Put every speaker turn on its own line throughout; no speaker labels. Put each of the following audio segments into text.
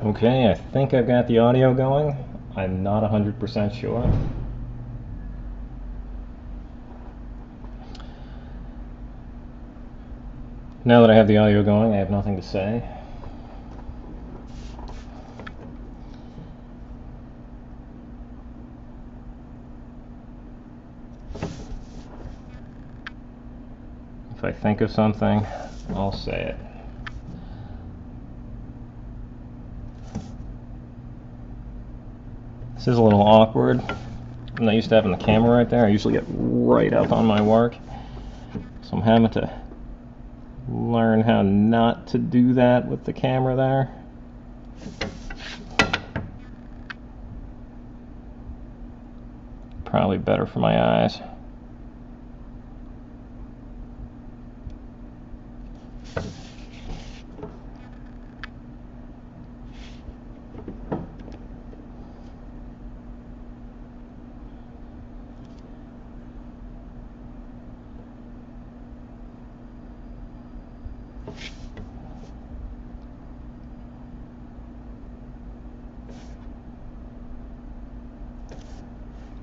Okay, I think I've got the audio going. I'm not 100% sure. Now that I have the audio going, I have nothing to say. If I think of something, I'll say it. This is a little awkward. I'm not used to having the camera right there. I usually get right up on my work. So I'm having to learn how not to do that with the camera there. Probably better for my eyes.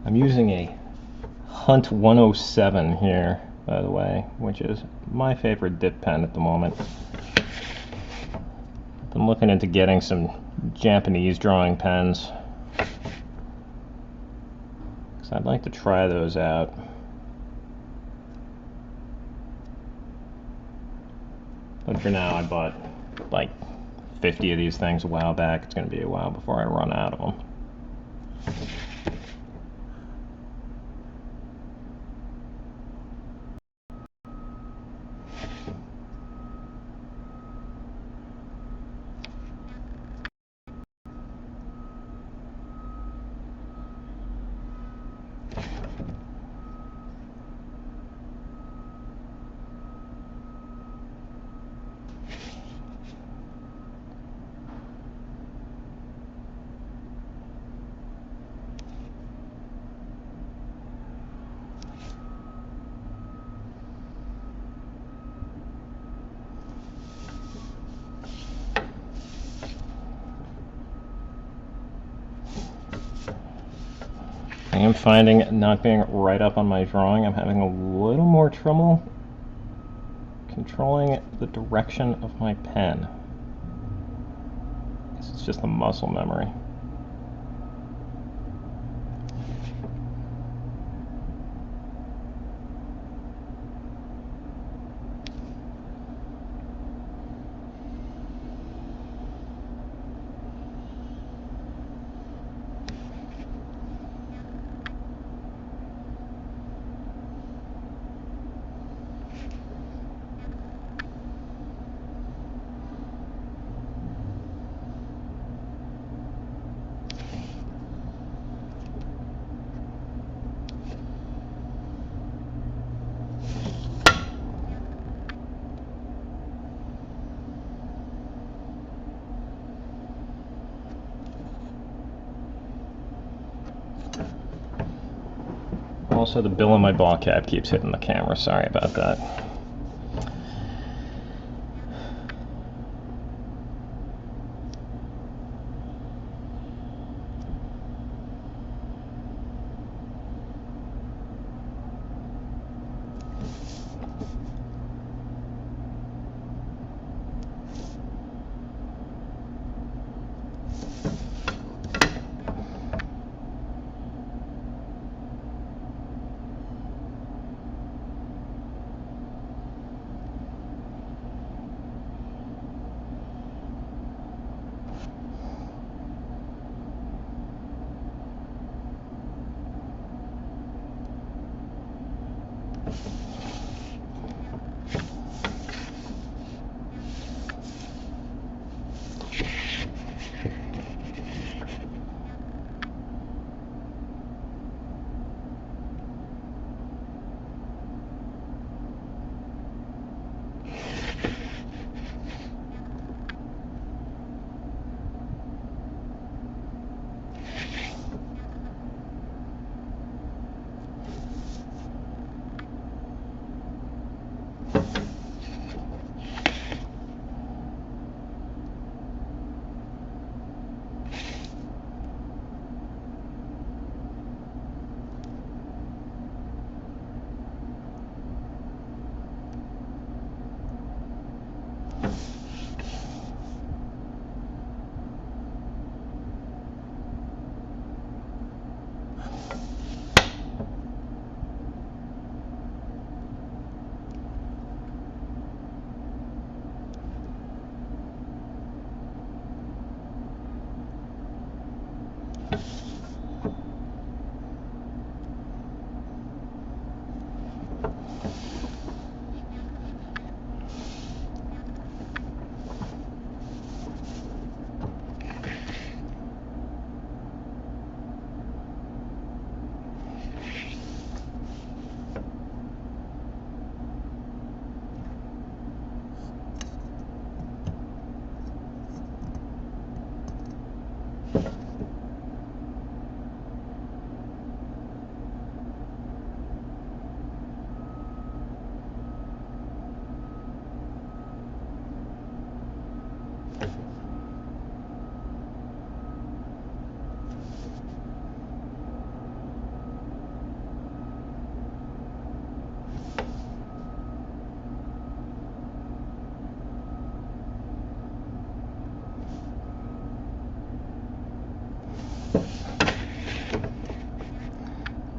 I'm using a Hunt 107 here, by the way, which is my favorite dip pen at the moment. I'm looking into getting some Japanese drawing pens, because I'd like to try those out. But for now, I bought like 50 of these things a while back. It's going to be a while before I run out of them. I am finding not being right up on my drawing, I'm having a little more trouble controlling the direction of my pen. I guess it's just the muscle memory. Also, the bill on my ball cap keeps hitting the camera. Sorry about that.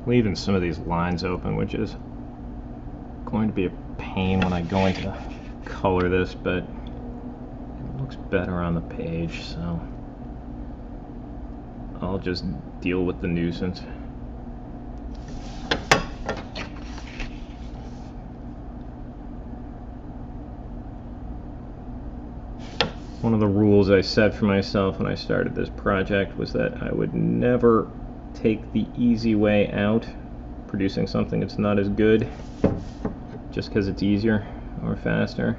Leaving some of these lines open, which is going to be a pain when I go into color this, but it looks better on the page, so I'll just deal with the nuisance. One of the rules I set for myself when I started this project was that I would never take the easy way out, producing something that's not as good just because it's easier or faster,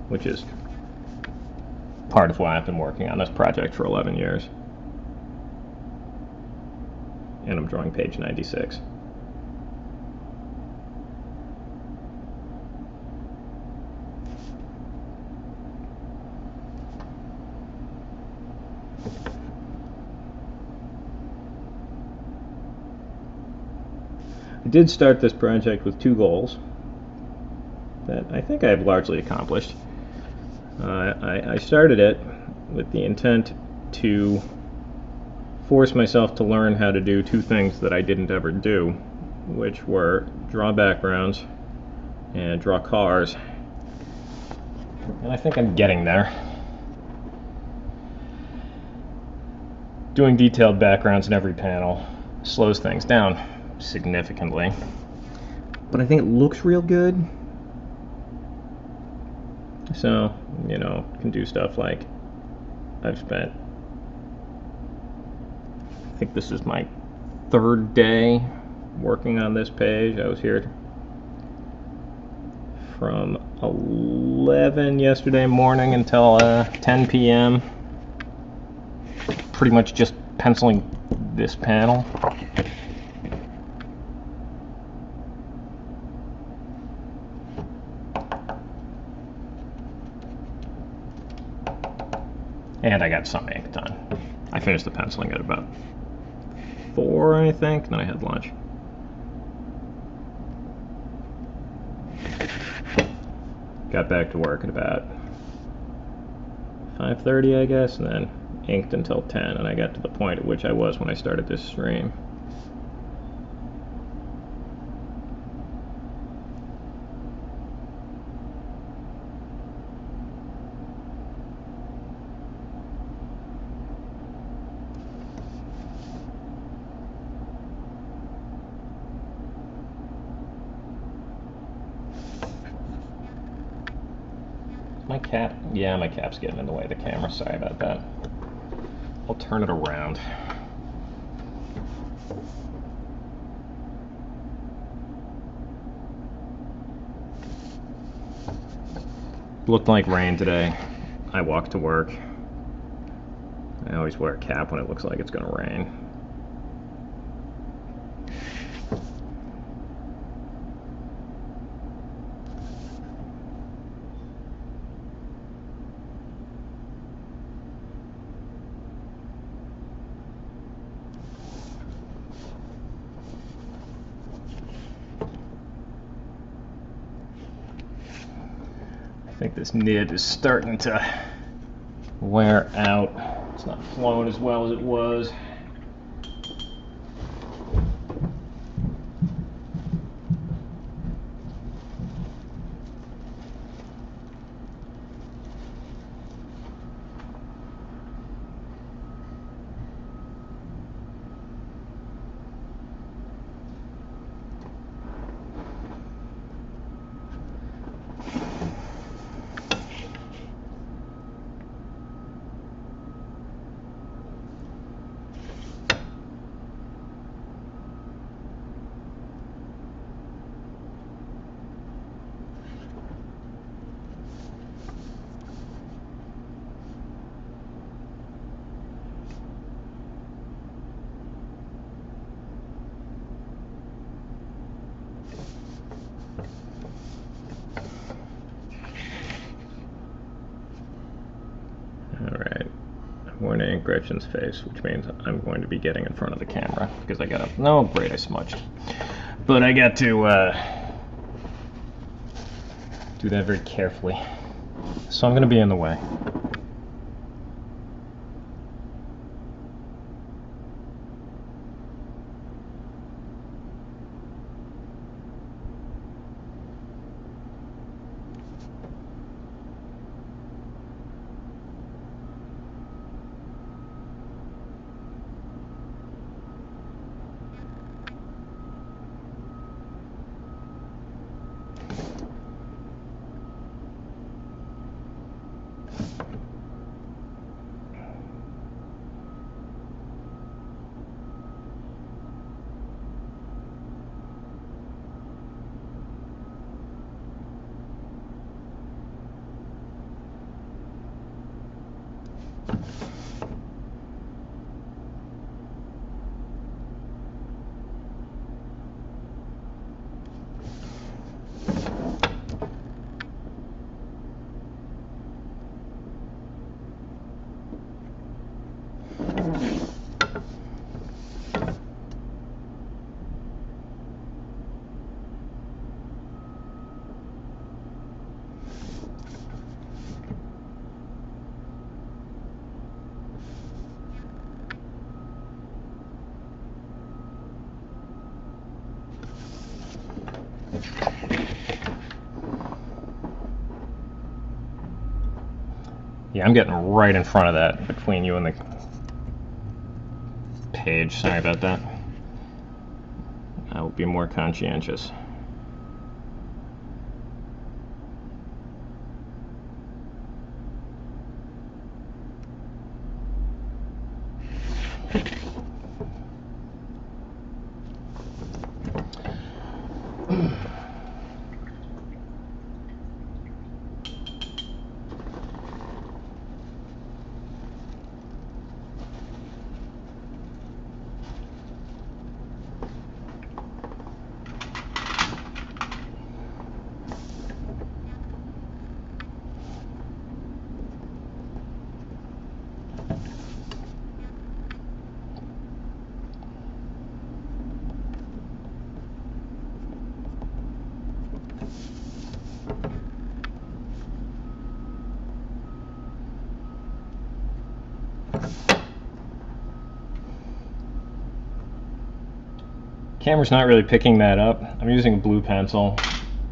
which is part of why I've been working on this project for 11 years. And I'm drawing page 96. I did start this project with two goals that I think I've largely accomplished. I started it with the intent to force myself to learn how to do two things that I didn't ever do, which were draw backgrounds and draw cars. And I think I'm getting there. Doing detailed backgrounds in every panel slows things down significantly, but I think it looks real good. So, you know, can do stuff like I've spent, I think this is my third day working on this page. I was here from 11 yesterday morning until 10 p.m. pretty much just penciling this panel. And I got some ink done. I finished the penciling at about 4, I think, and then I had lunch. Got back to work at about 5:30, I guess, and then inked until 10, and I got to the point at which I was when I started this stream. My cap? Yeah, my cap's getting in the way of the camera. Sorry about that. I'll turn it around. Looked like rain today. I walked to work. I always wear a cap when it looks like it's gonna rain. I think this nib is starting to wear out. It's not flowing as well as it was. going to ink Gretchen's face, which means I'm going to be getting in front of the camera because I got to. No, great, I smudged. But I got to do that very carefully. So I'm going to be in the way. Yeah, I'm getting right in front of that between you and the page. Sorry about that. I will be more conscientious. Camera's not really picking that up. I'm using a blue pencil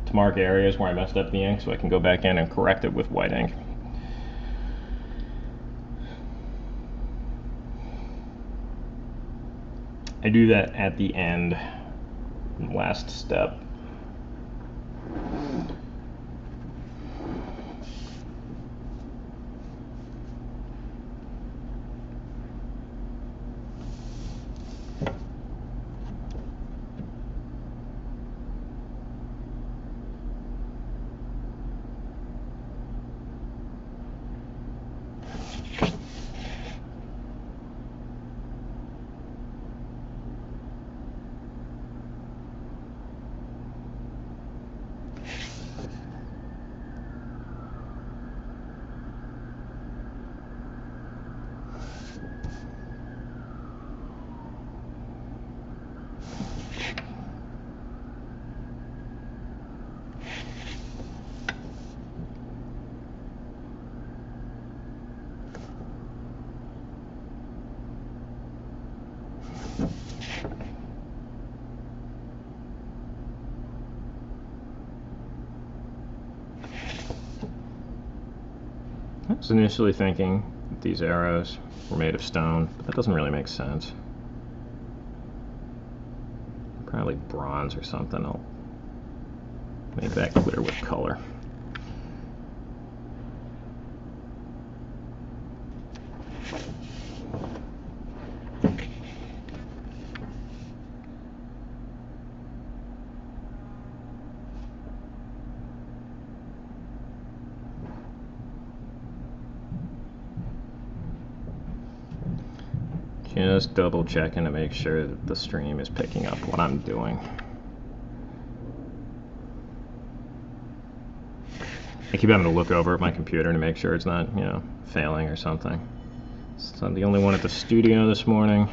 to mark areas where I messed up the ink so I can go back in and correct it with white ink. I do that at the end, last step. I was initially thinking that these arrows were made of stone, but that doesn't really make sense. Probably bronze or something. I'll make that clear with color. Just double checking to make sure that the stream is picking up what I'm doing. I keep having to look over at my computer to make sure it's not, failing or something. So I'm the only one at the studio this morning.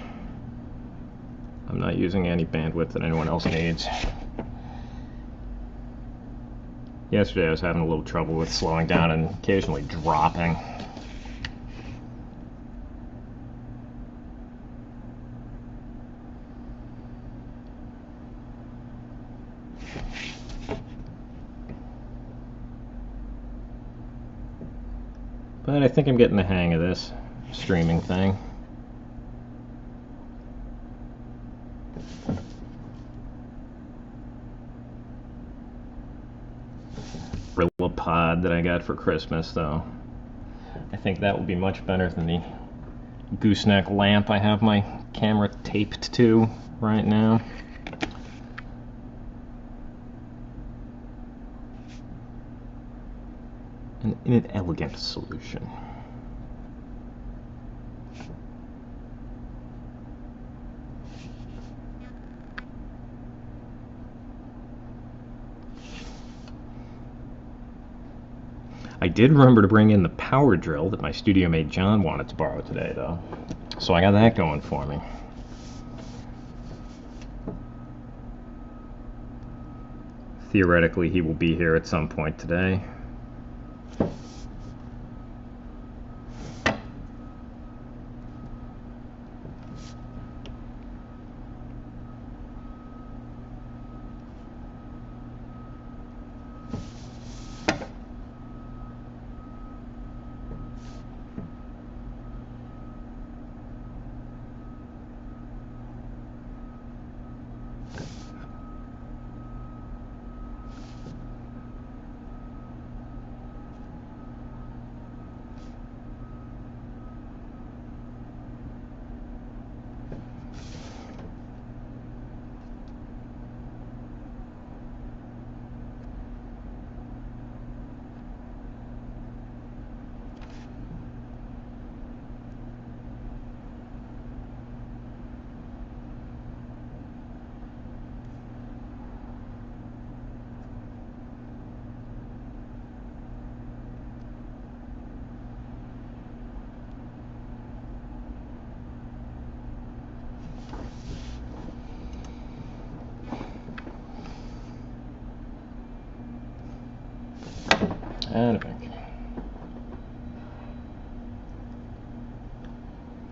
I'm not using any bandwidth that anyone else needs. Yesterday I was having a little trouble with slowing down and occasionally dropping. But I think I'm getting the hang of this streaming thing. Pod that I got for Christmas, though. I think that will be much better than the gooseneck lamp I have my camera taped to right now. An inelegant solution. I did remember to bring in the power drill that my studio mate John wanted to borrow today, though. So I got that going for me. Theoretically, he will be here at some point today. And back.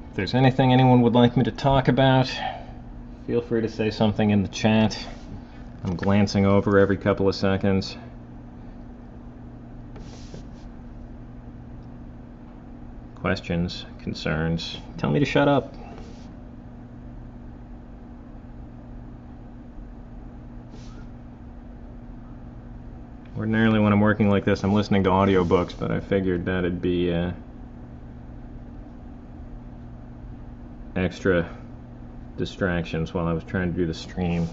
If there's anything anyone would like me to talk about, feel free to say something in the chat. I'm glancing over every couple of seconds. Questions, concerns, tell me to shut up. Ordinarily when I'm working like this, I'm listening to audiobooks, but I figured that'd be extra distractions while I was trying to do the stream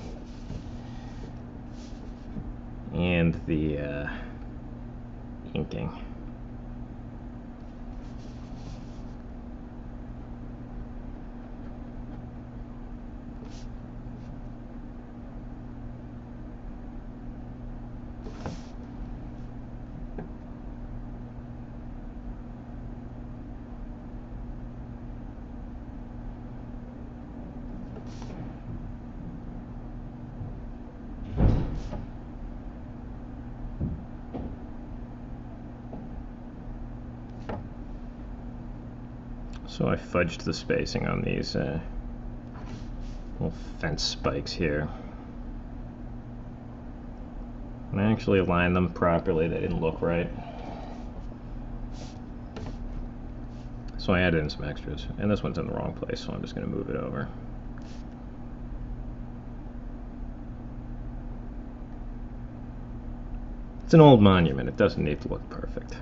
and the inking. So I fudged the spacing on these little fence spikes here. When I actually aligned them properly, they didn't look right. So I added in some extras, and this one's in the wrong place, so I'm just going to move it over. It's an old monument, it doesn't need to look perfect.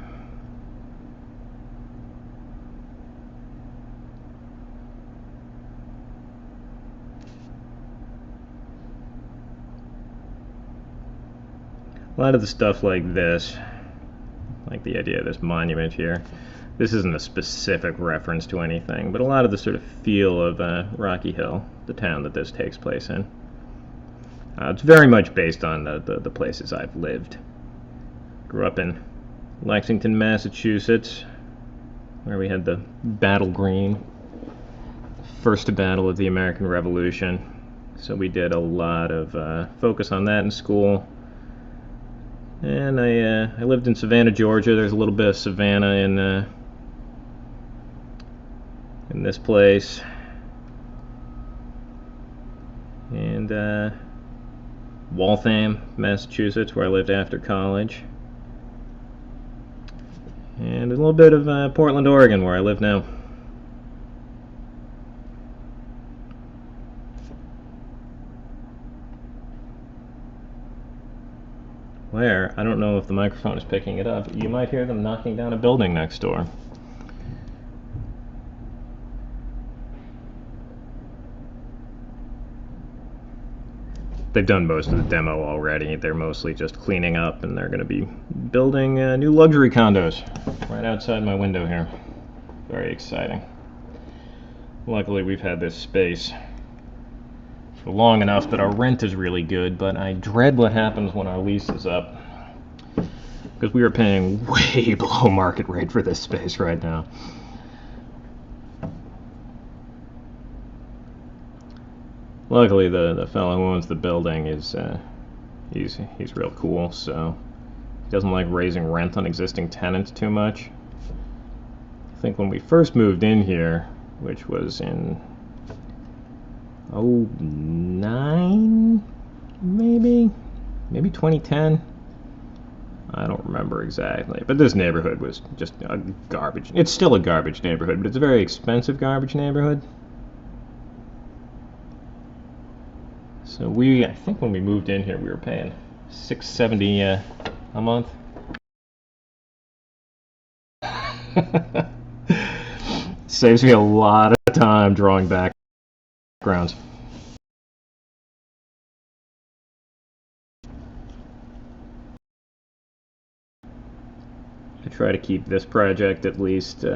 A lot of the stuff like this, like the idea of this monument here, this isn't a specific reference to anything, but a lot of the sort of feel of Rocky Hill, the town that this takes place in. It's very much based on the places I've lived. Grew up in Lexington, Massachusetts, where we had the battle green, first battle of the American Revolution. So we did a lot of focus on that in school. And I lived in Savannah, Georgia. There's a little bit of Savannah in this place. And Waltham, Massachusetts, where I lived after college. And a little bit of Portland, Oregon, where I live now. Where, I don't know if the microphone is picking it up, you might hear them knocking down a building next door. They've done most of the demo already. They're mostly just cleaning up, and they're going to be building new luxury condos right outside my window here. Very exciting. Luckily, we've had this space for long enough that our rent is really good, but I dread what happens when our lease is up, because we are paying way below market rate for this space right now. Luckily, the fellow who owns the building is he's real cool, so he doesn't like raising rent on existing tenants too much. I think when we first moved in here, which was in 2009, maybe 2010. I don't remember exactly, but this neighborhood was just a garbage. It's still a garbage neighborhood, but it's a very expensive garbage neighborhood. So I think when we moved in here, we were paying $670 a month. Saves me a lot of time drawing backgrounds. I try to keep this project at least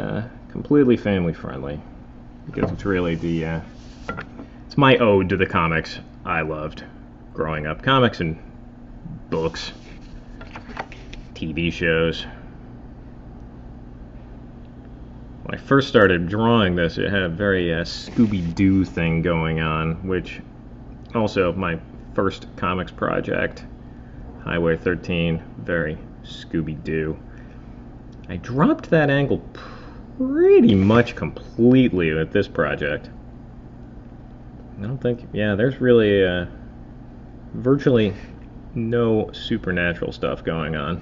completely family friendly, because it's really it's my ode to the comics I loved growing up. Comics and books, TV shows. When I first started drawing this, it had a very Scooby-Doo thing going on, which also my first comics project, Highway 13, very Scooby-Doo. I dropped that angle pretty much completely with this project. I don't think, there's really virtually no supernatural stuff going on.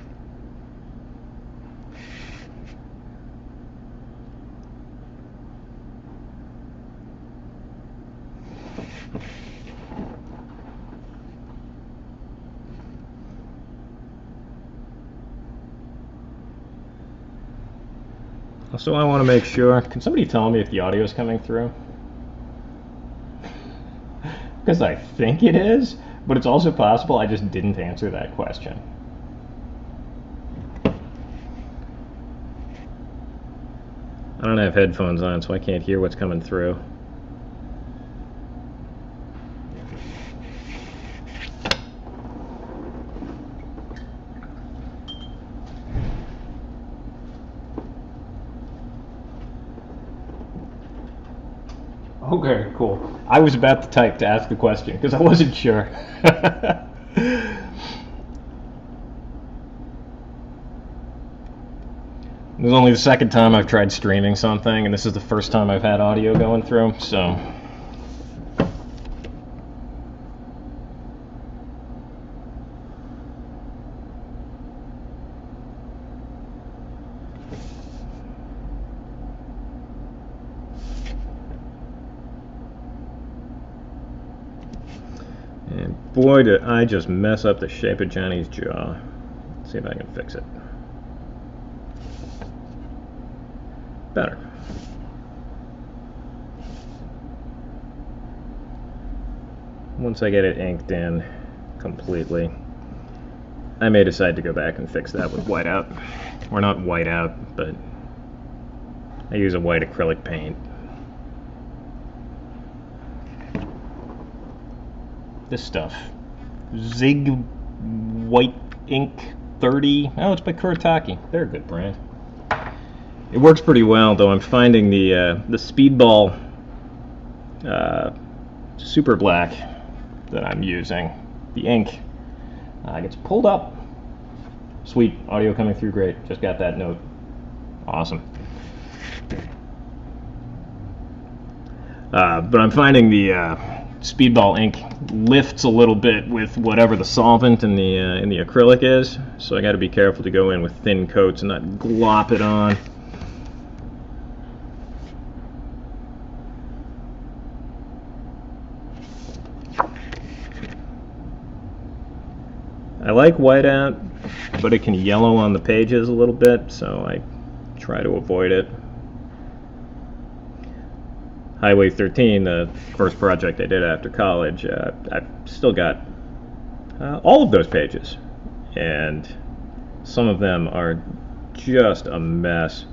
So I want to make sure, can somebody tell me if the audio is coming through? Because I think it is, but it's also possible I just didn't answer that question. I don't have headphones on, so I can't hear what's coming through. Okay, cool. I was about to type to ask the question because I wasn't sure. This is only the second time I've tried streaming something, and this is the first time I've had audio going through, so. And boy, did I just mess up the shape of Johnny's jaw. Let's see if I can fix it. Better. Once I get it inked in completely, I may decide to go back and fix that with whiteout. Or not whiteout, but I use a white acrylic paint. This stuff. Zig White Ink 30. Oh, it's by Kuretake. They're a good brand. It works pretty well, though I'm finding the Speedball Super Black that I'm using, the ink, gets pulled up. Sweet, audio coming through great. Just got that note. Awesome. But I'm finding the Speedball ink lifts a little bit with whatever the solvent in the acrylic is, so I got to be careful to go in with thin coats and not glop it on. I like whiteout, but it can yellow on the pages a little bit, so I try to avoid it. Highway 13, the first project I did after college, I've still got all of those pages, and some of them are just a mess.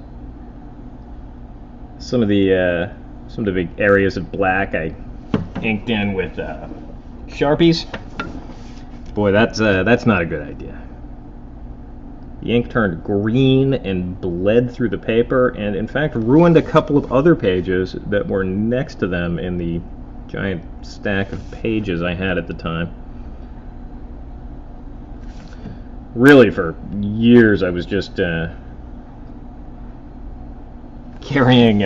Some of the big areas of black I inked in with Sharpies. Boy, that's not a good idea. The ink turned green and bled through the paper, and in fact ruined a couple of other pages that were next to them in the giant stack of pages I had at the time. Really, for years I was just carrying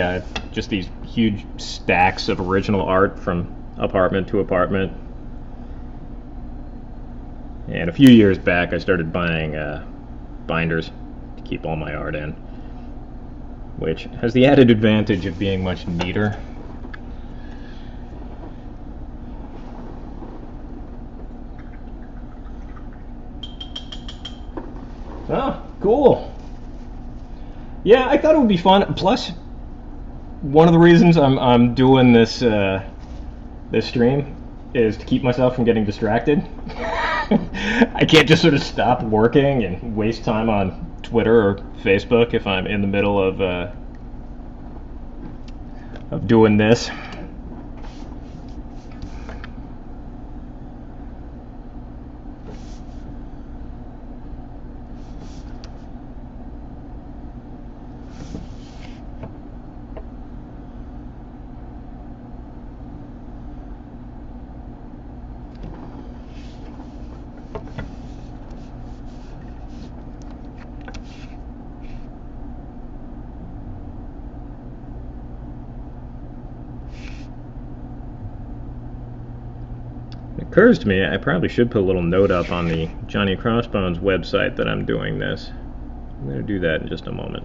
just these huge stacks of original art from apartment to apartment. And a few years back I started buying binders to keep all my art in, which has the added advantage of being much neater. Oh, cool. Yeah, I thought it would be fun. Plus, one of the reasons I'm doing this this stream is to keep myself from getting distracted. I can't just sort of stop working and waste time on Twitter or Facebook if I'm in the middle of doing this. It occurs to me I probably should put a little note up on the Johnny Crossbones website that I'm doing this. I'm going to do that in just a moment.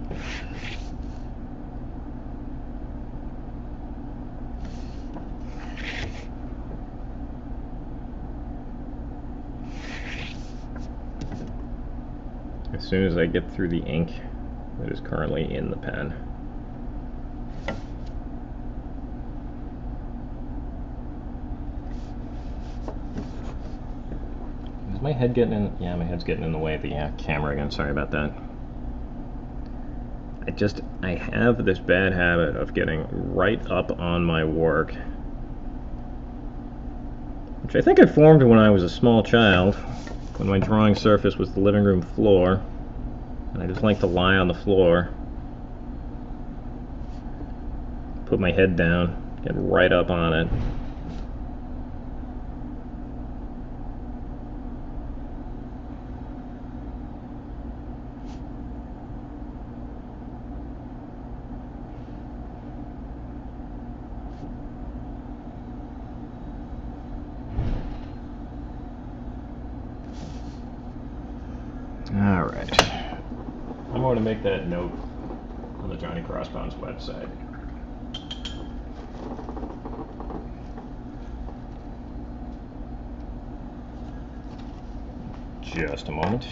As soon as I get through the ink that is currently in the pen. Is my head getting in? Yeah, my head's getting in the way of the camera again. Sorry about that. I have this bad habit of getting right up on my work, which I think I formed when I was a small child, when my drawing surface was the living room floor, and I just like to lie on the floor, put my head down, get right up on it. Alright, I'm going to make that note on the Johnny Crossbones website. Just a moment.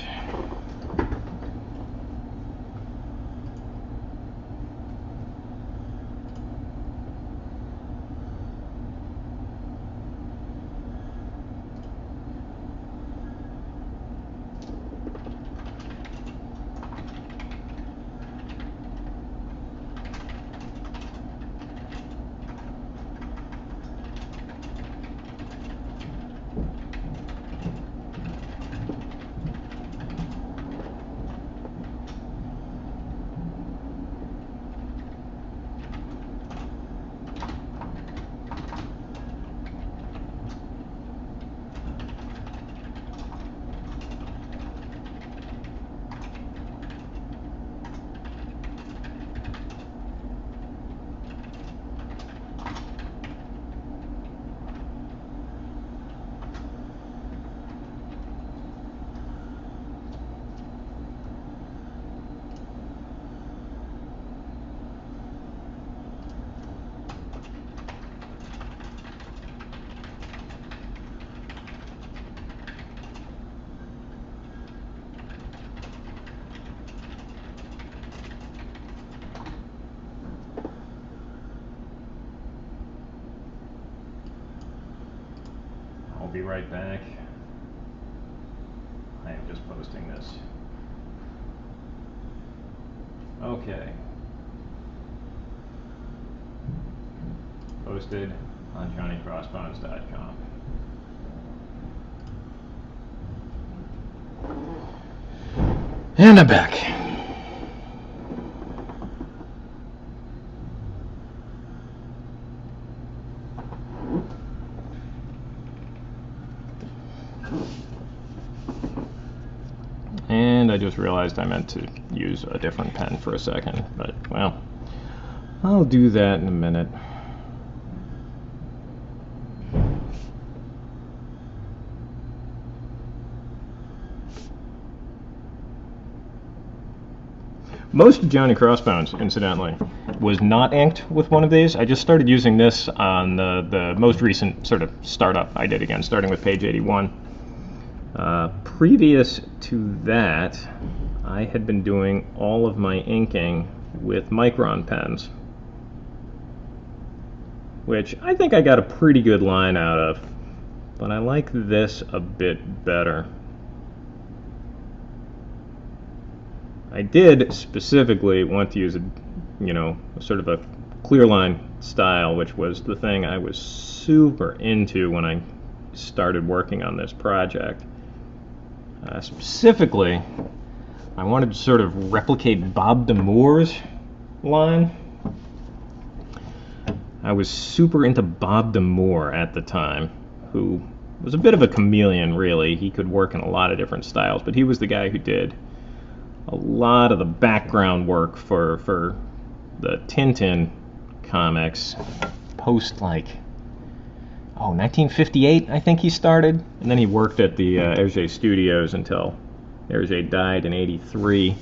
be right back. I am just posting this. Okay. Posted on JohnnyCrossbones.com. And I'm back. And I just realized I meant to use a different pen for a second, but, well, I'll do that in a minute. Most of Johnny Crossbones, incidentally, was not inked with one of these. I just started using this on the most recent sort of startup I did again, starting with page 81. Previous to that, I had been doing all of my inking with Micron pens, which I think I got a pretty good line out of, but I like this a bit better. I did specifically want to use sort of a clear line style, which was the thing I was super into when I started working on this project. Specifically, I wanted to sort of replicate Bob Damour's line. I was super into Bob Damour at the time, who was a bit of a chameleon, really. He could work in a lot of different styles, but he was the guy who did a lot of the background work for the Tintin comics post, 1958, I think he started. And then he worked at the Hergé Studios until Hergé died in 83.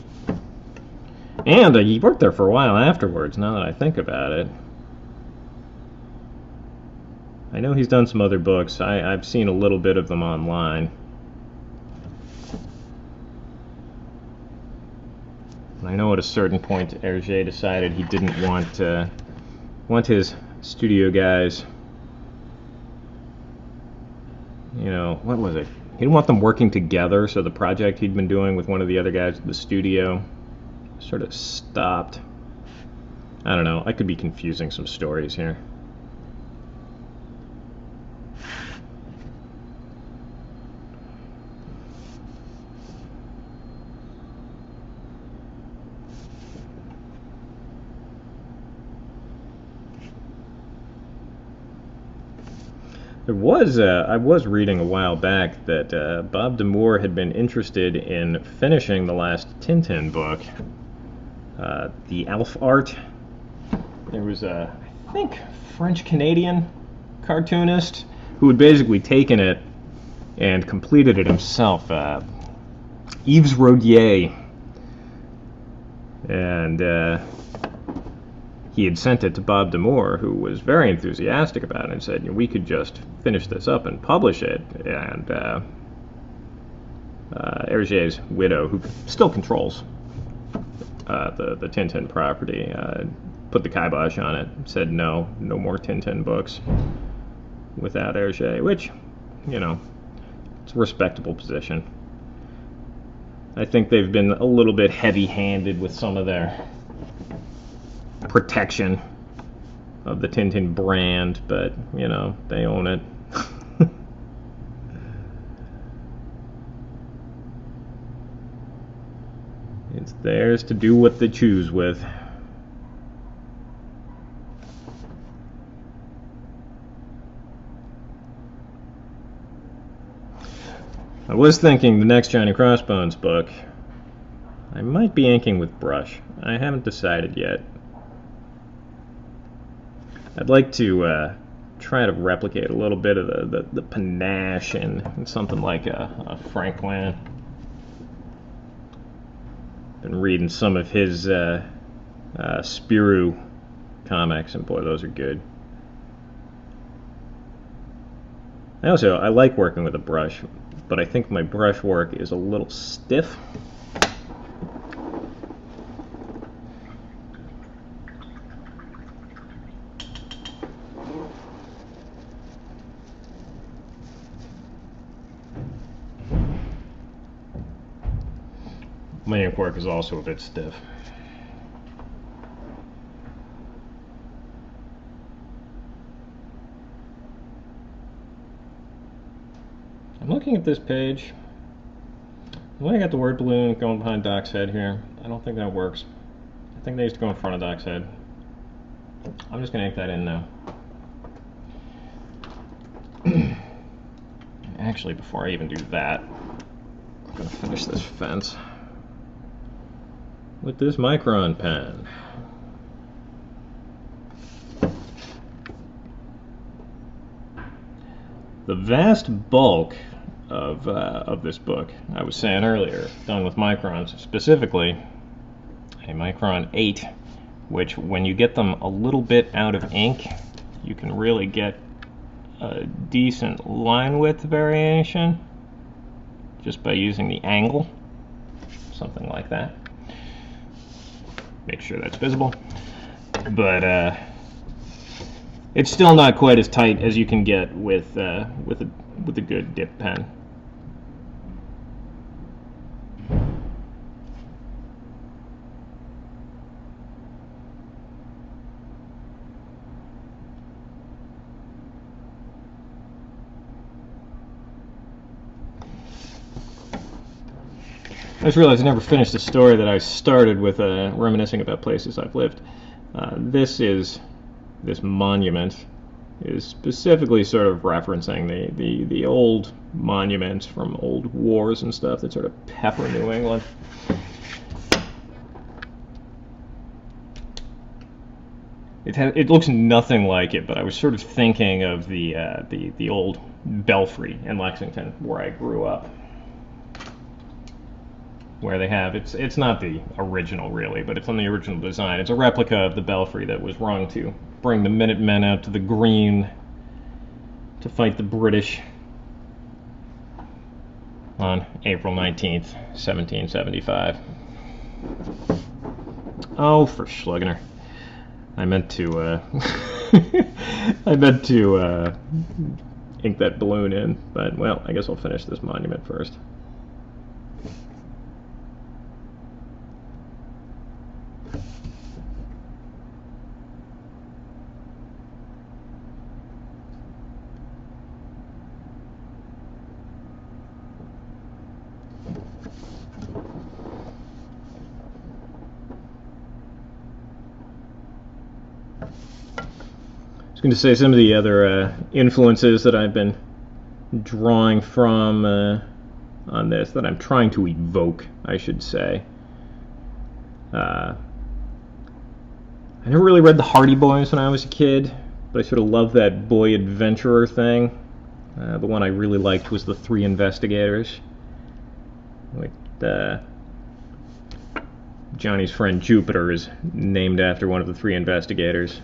And he worked there for a while afterwards, now that I think about it. I know he's done some other books. I've seen a little bit of them online. And I know at a certain point Hergé decided he didn't want his studio guys, what was it? He didn't want them working together, so the project he'd been doing with one of the other guys at the studio sort of stopped. I don't know, I could be confusing some stories here. I was reading a while back that Bob Damour had been interested in finishing the last Tintin book, the Alf Art. There was I think, French-Canadian cartoonist who had basically taken it and completed it himself, Yves Rodier. And he had sent it to Bob Damour, who was very enthusiastic about it, and said, we could just finish this up and publish it. And Hergé's widow, who still controls the Tintin property, put the kibosh on it, said no more Tintin books without Hergé, which, it's a respectable position. I think they've been a little bit heavy-handed with some of their protection of the Tintin brand, but they own it. It's theirs to do what they choose with. I was thinking the next Johnny Crossbones book, I might be inking with brush. I haven't decided yet. I'd like to try to replicate a little bit of the panache in something like a Franklin. Been reading some of his Spirou comics, and boy, those are good. I like working with a brush, but I think my brush work is a little stiff. my inkwork is also a bit stiff. I'm looking at this page. The way I got the word balloon going behind Doc's head here, I don't think that works. I think they used to go in front of Doc's head. I'm just going to ink that in now. Actually, before I even do that, I'm going to finish this fence with this Micron pen. The vast bulk of this book, I was saying earlier, done with microns, specifically a Micron 8, which when you get them a little bit out of ink, you can really get a decent line width variation just by using the angle, something like that. Make sure that's visible. But it's still not quite as tight as you can get with a good dip pen. I just realized I never finished the story that I started with, reminiscing about places I've lived. This monument is specifically sort of referencing the old monuments from old wars and stuff that sort of pepper New England. It looks nothing like it, but I was sort of thinking of the old belfry in Lexington where I grew up, where they have it's not the original really, but it's on the original design. It's a replica of the belfry that was rung to bring the Minutemen out to the Green to fight the British on April 19th, 1775. Oh, for Schlugner. I meant to ink that balloon in, but well, I guess I'll finish this monument first. I was going to say some of the other influences that I've been drawing from on this, that I'm trying to evoke, I should say. I never really read the Hardy Boys when I was a kid, but I sort of loved that boy adventurer thing. The one I really liked was the Three Investigators, with Johnny's friend Jupiter is named after one of the three investigators.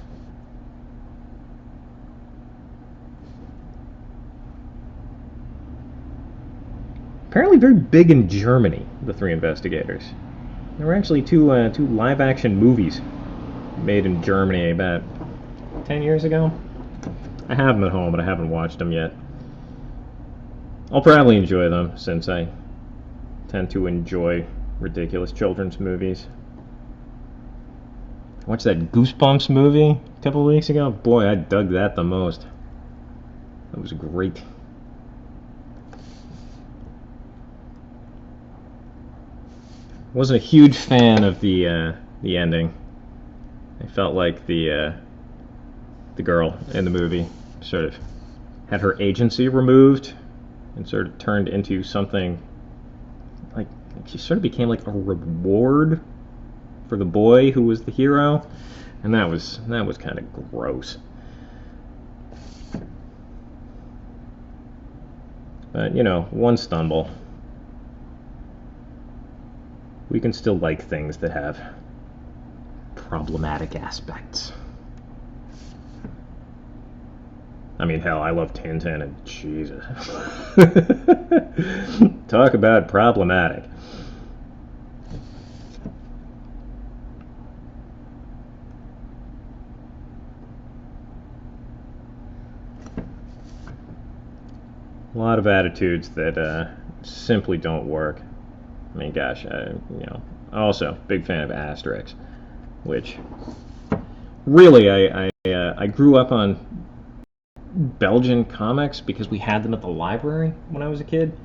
Apparently very big in Germany, the Three Investigators. There were actually two live-action movies made in Germany about 10 years ago. I have them at home, but I haven't watched them yet. I'll probably enjoy them, since I tend to enjoy ridiculous children's movies. I watched that Goosebumps movie a couple of weeks ago. Boy, I dug that the most. That was great. Wasn't a huge fan of the ending. I felt like the girl in the movie sort of had her agency removed and sort of turned into something like she sort of became like a reward for the boy who was the hero, and that was kind of gross. But you know, one stumble. We can still like things that have problematic aspects. I mean, hell, I love Tintin, and Jesus. Talk about problematic. A lot of attitudes that simply don't work. I mean, gosh, also big fan of Asterix, which really I grew up on Belgian comics because we had them at the library when I was a kid,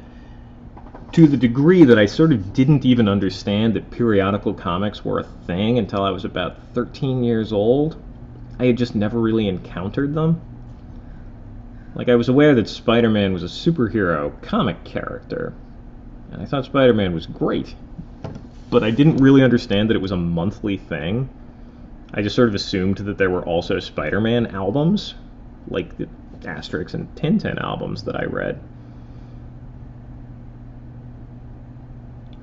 to the degree that I sort of didn't even understand that periodical comics were a thing until I was about 13 years old. I had just never really encountered them. Like, I was aware that Spider-Man was a superhero comic character, and I thought Spider-Man was great, but I didn't really understand that it was a monthly thing. I just sort of assumed that there were also Spider-Man albums, like the Asterix and Tintin albums that I read.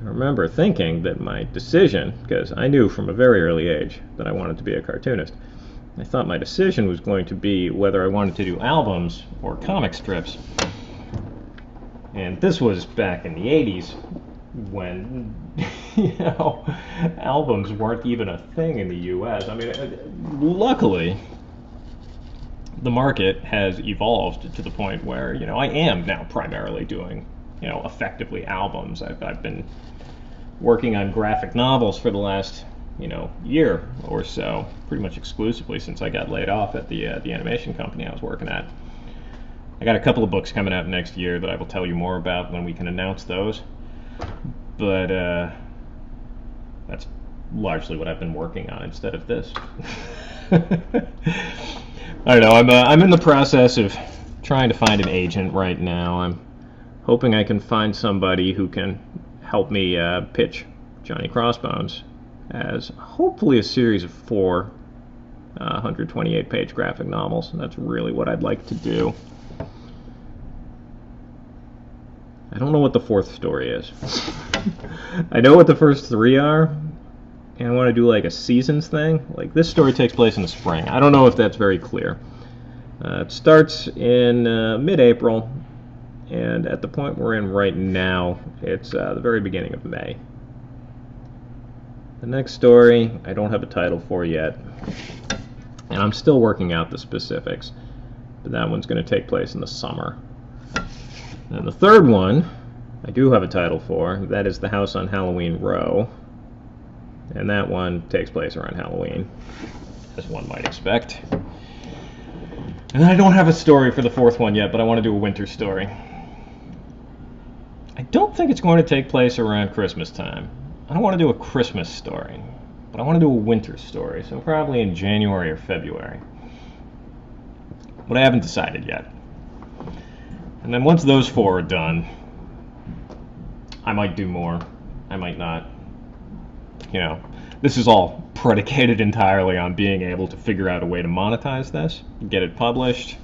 I remember thinking that my decision, because I knew from a very early age that I wanted to be a cartoonist, I thought my decision was going to be whether I wanted to do albums or comic strips. And this was back in the 80s when, albums weren't even a thing in the US. I mean, luckily, the market has evolved to the point where, I am now primarily doing, effectively albums. I've been working on graphic novels for the last, year or so, pretty much exclusively since I got laid off at the animation company I was working at. I got a couple of books coming out next year that I will tell you more about when we can announce those. But that's largely what I've been working on instead of this. I don't know. I'm in the process of trying to find an agent right now. I'm hoping I can find somebody who can help me pitch Johnny Crossbones as hopefully a series of 4 128-page graphic novels. That's really what I'd like to do. I don't know what the 4th story is. I know what the first 3 are, and I want to do like a seasons thing. Like, this story takes place in the spring. I don't know if that's very clear. It starts in mid-April, and at the point we're in right now, it's the very beginning of May. The next story, I don't have a title for yet, and I'm still working out the specifics, but that one's going to take place in the summer. And the 3rd one, I do have a title for. That is The House on Halloween Row, and that one takes place around Halloween, as one might expect. And I don't have a story for the 4th one yet, but I want to do a winter story. I don't think it's going to take place around Christmas time. I don't want to do a Christmas story, but I want to do a winter story, so probably in January or February. But I haven't decided yet. And then once those 4 are done, I might do more. I might not. This is all predicated entirely on being able to figure out a way to monetize this, get it published,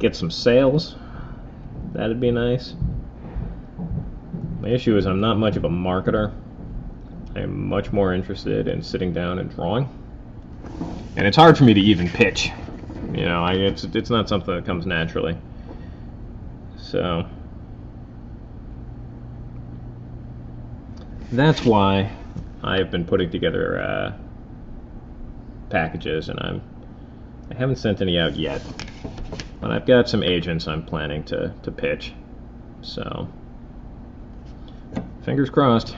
get some sales. That'd be nice. My issue is I'm not much of a marketer. I'm much more interested in sitting down and drawing. And it's hard for me to even pitch. It's not something that comes naturally. So that's why I've been putting together packages, and I haven't sent any out yet. But I've got some agents I'm planning to pitch. So fingers crossed.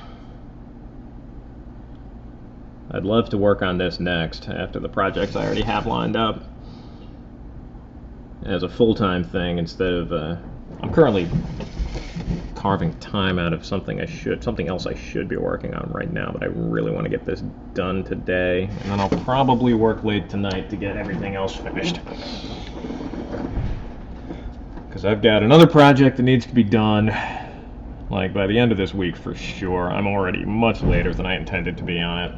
I'd love to work on this next after the projects I already have lined up as a full-time thing instead of I'm currently carving time out of something else I should be working on right now, but I really want to get this done today, and then I'll probably work late tonight to get everything else finished. Because I've got another project that needs to be done like by the end of this week for sure. I'm already much later than I intended to be on it.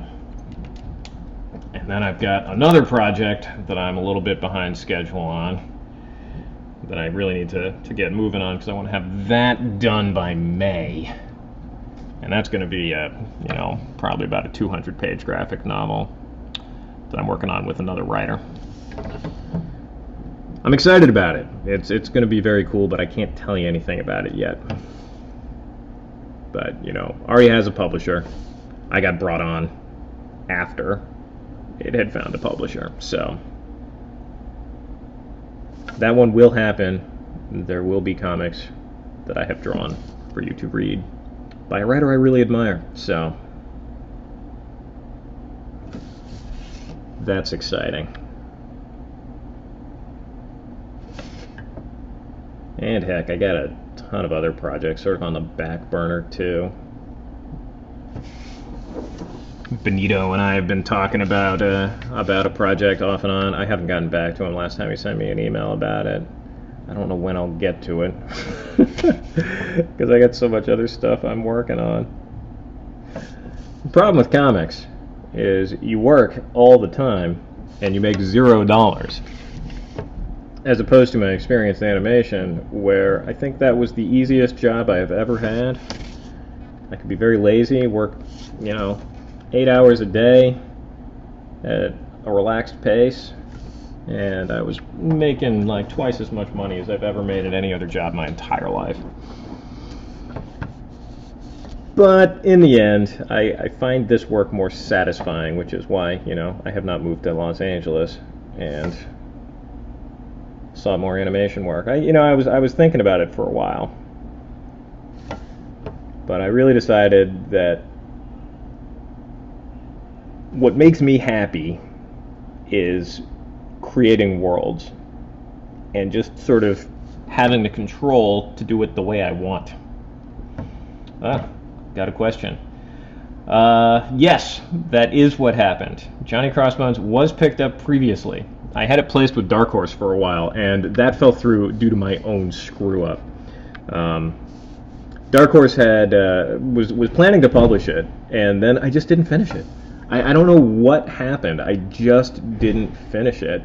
And then I've got another project that I'm a little bit behind schedule on that I really need to get moving on because I want to have that done by May. And that's going to be probably about a 200-page graphic novel that I'm working on with another writer. I'm excited about it. It's going to be very cool, but I can't tell you anything about it yet. But, Ari has a publisher. I got brought on after it had found a publisher. So that one will happen. There will be comics that I have drawn for you to read by a writer I really admire. So that's exciting. And heck, I got a ton of other projects sort of on the back burner too. Benito and I have been talking about a project off and on. I haven't gotten back to him. Last time he sent me an email about it. I don't know when I'll get to it because I got so much other stuff I'm working on. The problem with comics is you work all the time and you make $0, as opposed to my experience in animation, where I think that was the easiest job I have ever had. I could be very lazy, work 8 hours a day at a relaxed pace, and I was making like twice as much money as I've ever made at any other job my entire life. But in the end, I find this work more satisfying, which is why, I have not moved to Los Angeles and saw more animation work. I was thinking about it for a while, but I really decided that what makes me happy is creating worlds and just sort of having the control to do it the way I want. Got a question. Yes, that is what happened. Johnny Crossbones was picked up previously. I had it placed with Dark Horse for a while, and that fell through due to my own screw-up. Dark Horse was planning to publish it, and then I just didn't finish it. I don't know what happened. I just didn't finish it.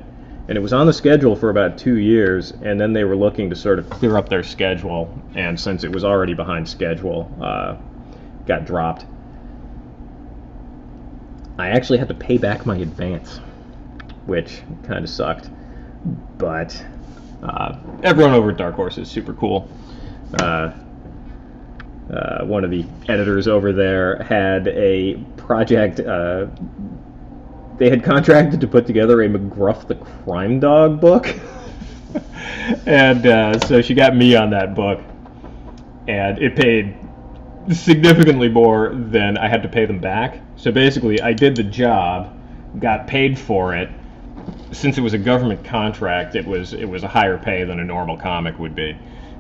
And it was on the schedule for about 2 years, and then they were looking to sort of clear up their schedule, and since it was already behind schedule, got dropped. I actually had to pay back my advance, which kind of sucked. But everyone over at Dark Horse is super cool. One of the editors over there had a project. They had contracted to put together a McGruff the Crime Dog book. And so she got me on that book. And it paid significantly more than I had to pay them back. So basically, I did the job, got paid for it. Since it was a government contract, it was a higher pay than a normal comic would be.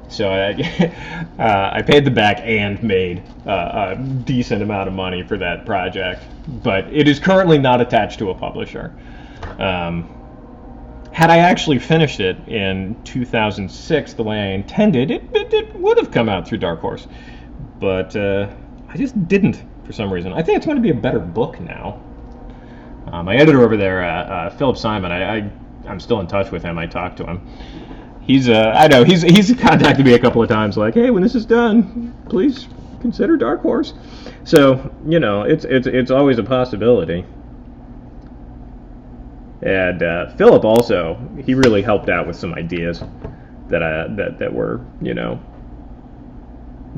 So I paid them back and made a decent amount of money for that project. But it is currently not attached to a publisher. Had I actually finished it in 2006 the way I intended, it would have come out through Dark Horse. But I just didn't for some reason. I think it's going to be a better book now. My editor over there, Philip Simon, I'm still in touch with him. I talked to him. He's contacted me a couple of times, like, hey, when this is done, please consider Dark Horse. So it's always a possibility. And Philip also, he really helped out with some ideas that were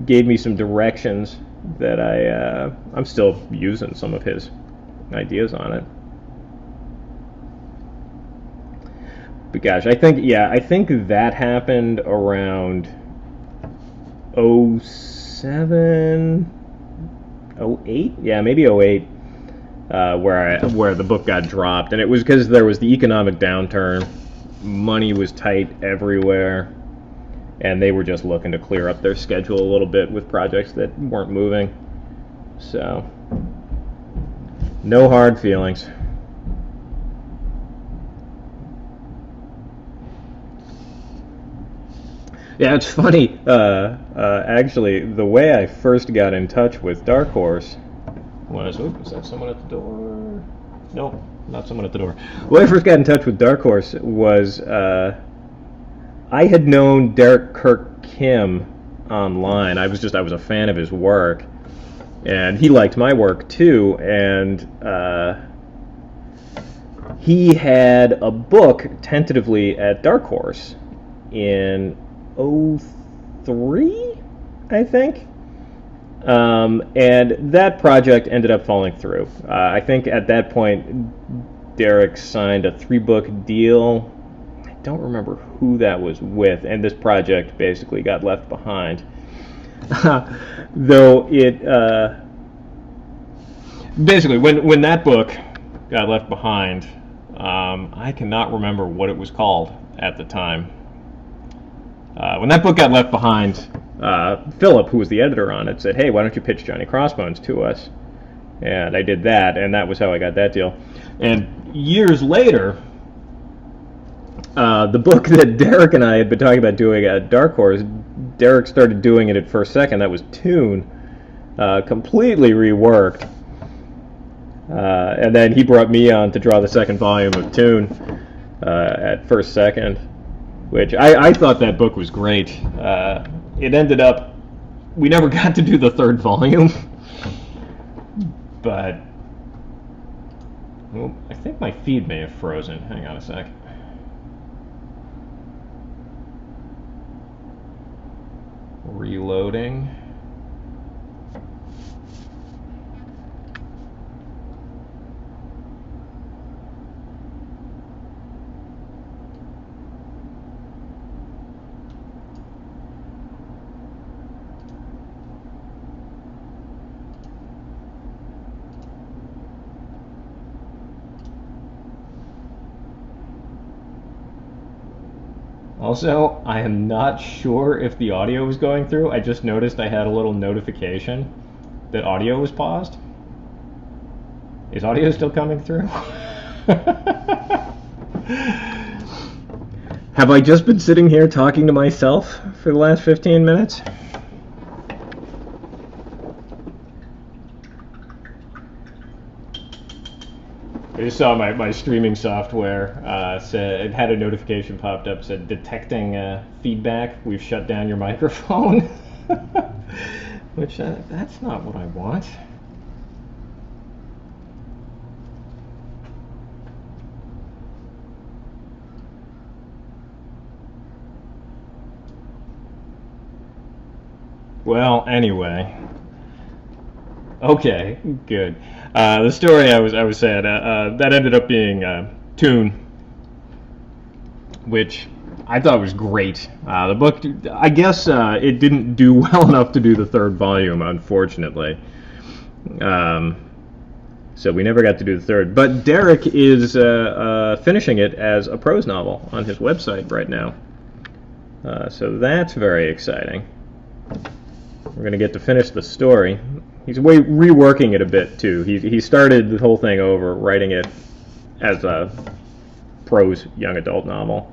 gave me some directions that I'm still using some of his ideas on it. But gosh, I think that happened around 07, 08? Yeah, maybe 08, where the book got dropped. And it was because there was the economic downturn, money was tight everywhere, and they were just looking to clear up their schedule a little bit with projects that weren't moving. So, no hard feelings. Yeah, it's funny. Actually, the way I first got in touch with Dark Horse was that someone at the door? Nope, not someone at the door. The way I first got in touch with Dark Horse was I had known Derek Kirk Kim online. I was a fan of his work, and he liked my work too. And he had a book tentatively at Dark Horse in 03, I think. And that project ended up falling through. I think at that point, Derek signed a 3-book deal. I don't remember who that was with, and this project basically got left behind. Though it basically when that book got left behind, I cannot remember what it was called at the time. When that book got left behind, Philip, who was the editor on it, said, "Hey, why don't you pitch Johnny Crossbones to us?" And I did that, and that was how I got that deal. And years later, the book that Derek and I had been talking about doing at Dark Horse, Derek started doing it at First Second. That was Toon, completely reworked. And then he brought me on to draw the second volume of Toon at First Second, which I thought that book was great. It ended up, we never got to do the third volume, but well, I think my feed may have frozen. Hang on a sec. Reloading. Also, I am not sure if the audio was going through. I just noticed I had a little notification that audio was paused. Is audio still coming through? Have I just been sitting here talking to myself for the last 15 minutes? I just saw my streaming software said it had a notification popped up, said detecting feedback. We've shut down your microphone, which that's not what I want. Well, anyway. Okay, good. The story I was saying that ended up being Toon, which I thought was great. The book, I guess, it didn't do well enough to do the third volume, unfortunately. So we never got to do the third. But Derek is finishing it as a prose novel on his website right now. So that's very exciting. We're going to get to finish the story. He's reworking it a bit too. He started the whole thing over, writing it as a prose young adult novel,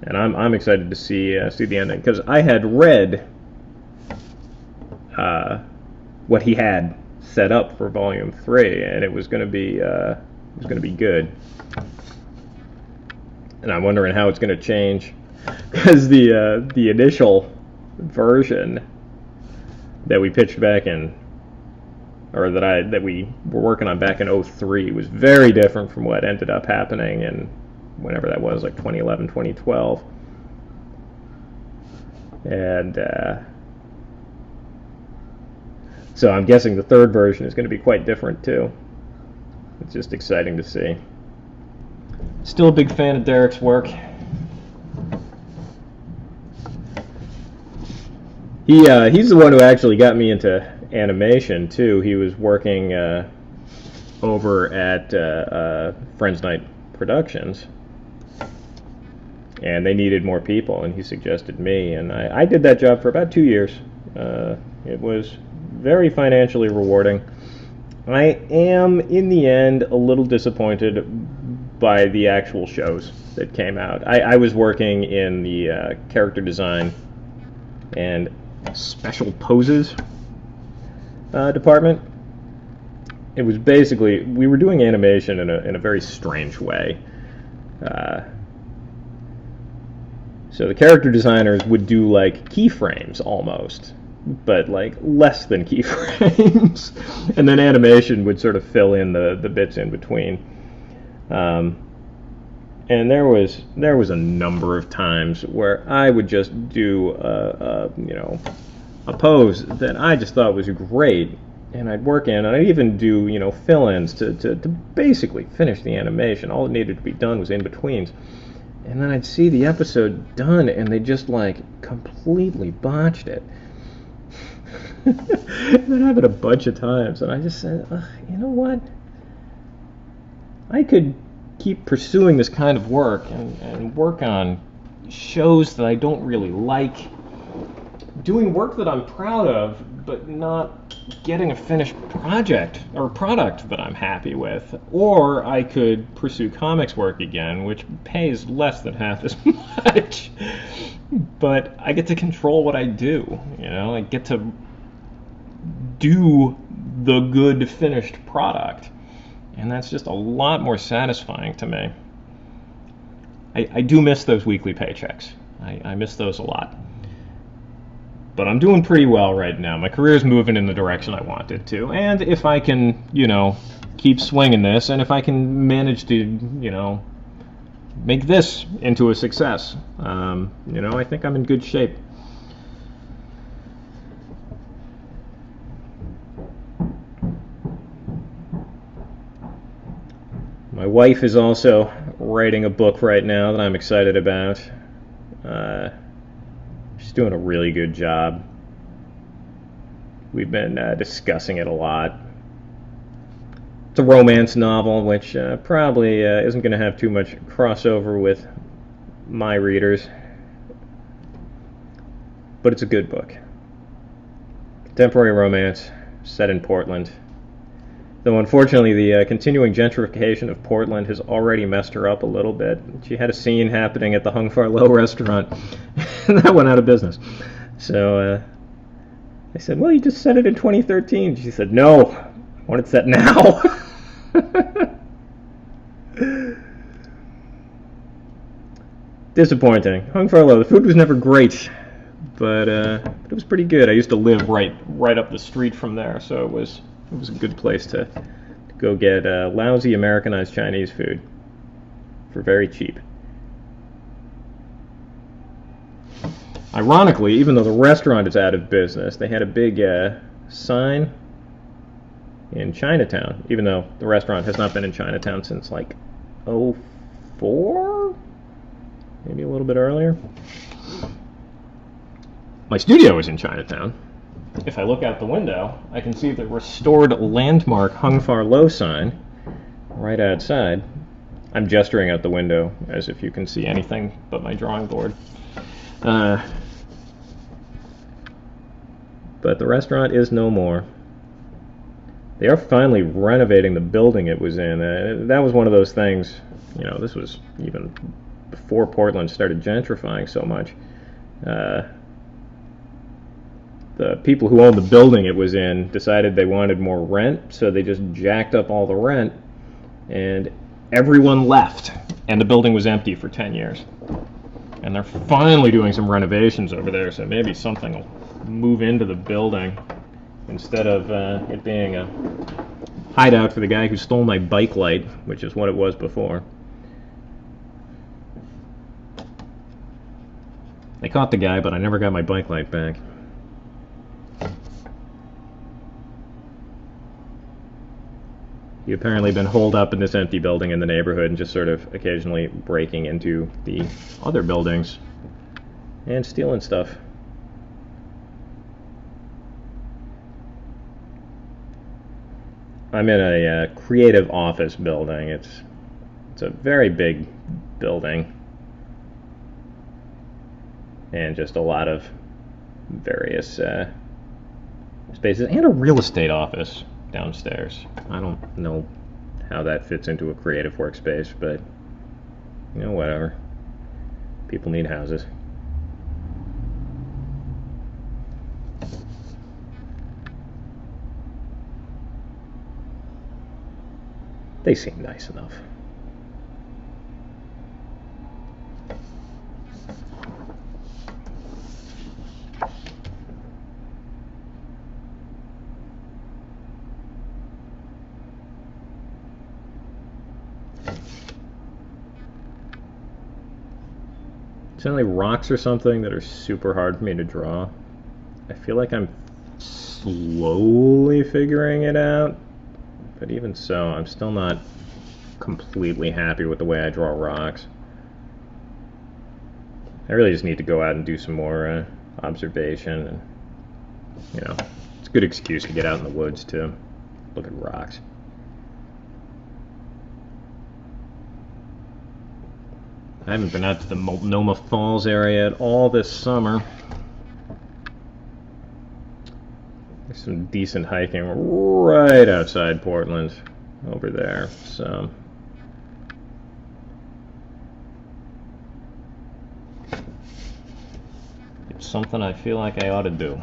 and I'm excited to see the ending, because I had read what he had set up for Volume 3, and it was going to be good. And I'm wondering how it's going to change, because the initial version that we pitched back in, or that we were working on back in 03, was very different from what ended up happening in whenever that was, like 2011, 2012. And so I'm guessing the third version is going to be quite different too. It's just exciting to see. Still a big fan of Derek's work. He's the one who actually got me into animation too. He was working over at Friends Night Productions, and they needed more people, and he suggested me, and I did that job for about 2 years. It was very financially rewarding. I am, in the end, a little disappointed by the actual shows that came out. I was working in the character design and special poses department. It was basically, we were doing animation in a very strange way. So the character designers would do like keyframes almost, but like less than keyframes, and then animation would sort of fill in the bits in between. And there was a number of times where I would just do a pose that I just thought was great, and I'd work in, and I'd even do fill-ins to basically finish the animation. All that needed to be done was in betweens, and then I'd see the episode done, and they just like completely botched it. That happened a bunch of times, and I just said, you know what? I could keep pursuing this kind of work and work on shows that I don't really like, doing work that I'm proud of, but not getting a finished project or product that I'm happy with. Or I could pursue comics work again, which pays less than half as much. But I get to control what I do, you know? I get to do the good finished product. And that's just a lot more satisfying to me. I do miss those weekly paychecks. I miss those a lot. But I'm doing pretty well right now. My career's moving in the direction I want it to. And if I can, you know, keep swinging this, and if I can manage to, you know, make this into a success, you know, I think I'm in good shape. My wife is also writing a book right now that I'm excited about. She's doing a really good job. We've been discussing it a lot. It's a romance novel, which probably isn't going to have too much crossover with my readers. But it's a good book. Contemporary romance, set in Portland. Though unfortunately the continuing gentrification of Portland has already messed her up a little bit. She had a scene happening at the Hung Far Low restaurant, and that went out of business. So I said, well, you just set it in 2013. She said, no, I want it set now. Disappointing. Hung Far Low, the food was never great, but it was pretty good. I used to live right up the street from there, so it was a good place to go get lousy Americanized Chinese food for very cheap. Ironically, even though the restaurant is out of business, they had a big sign in Chinatown, even though the restaurant has not been in Chinatown since like '04, maybe a little bit earlier. My studio is in Chinatown. If I look out the window, I can see the restored landmark Hung Far Low sign right outside. I'm gesturing out the window as if you can see anything but my drawing board. But the restaurant is no more. They are finally renovating the building it was in. That was one of those things, you know, this was even before Portland started gentrifying so much. The people who owned the building it was in decided they wanted more rent, so they just jacked up all the rent, and everyone left, and the building was empty for 10 years. And they're finally doing some renovations over there, so maybe something will move into the building instead of it being a hideout for the guy who stole my bike light, which is what it was before. They caught the guy, but I never got my bike light back. He apparently been holed up in this empty building in the neighborhood and just sort of occasionally breaking into the other buildings and stealing stuff. I'm in a creative office building. It's a very big building and just a lot of various spaces and a real estate office downstairs. I don't know how that fits into a creative workspace, but you know, whatever. People need houses. They seem nice enough. Generally rocks or something that are super hard for me to draw. I feel like I'm slowly figuring it out, but even so, I'm still not completely happy with the way I draw rocks. I really just need to go out and do some more observation and, you know, a good excuse to get out in the woods, too. Look at rocks. I haven't been out to the Multnomah Falls area at all this summer. There's some decent hiking right outside Portland over there, so it's something I feel like I ought to do.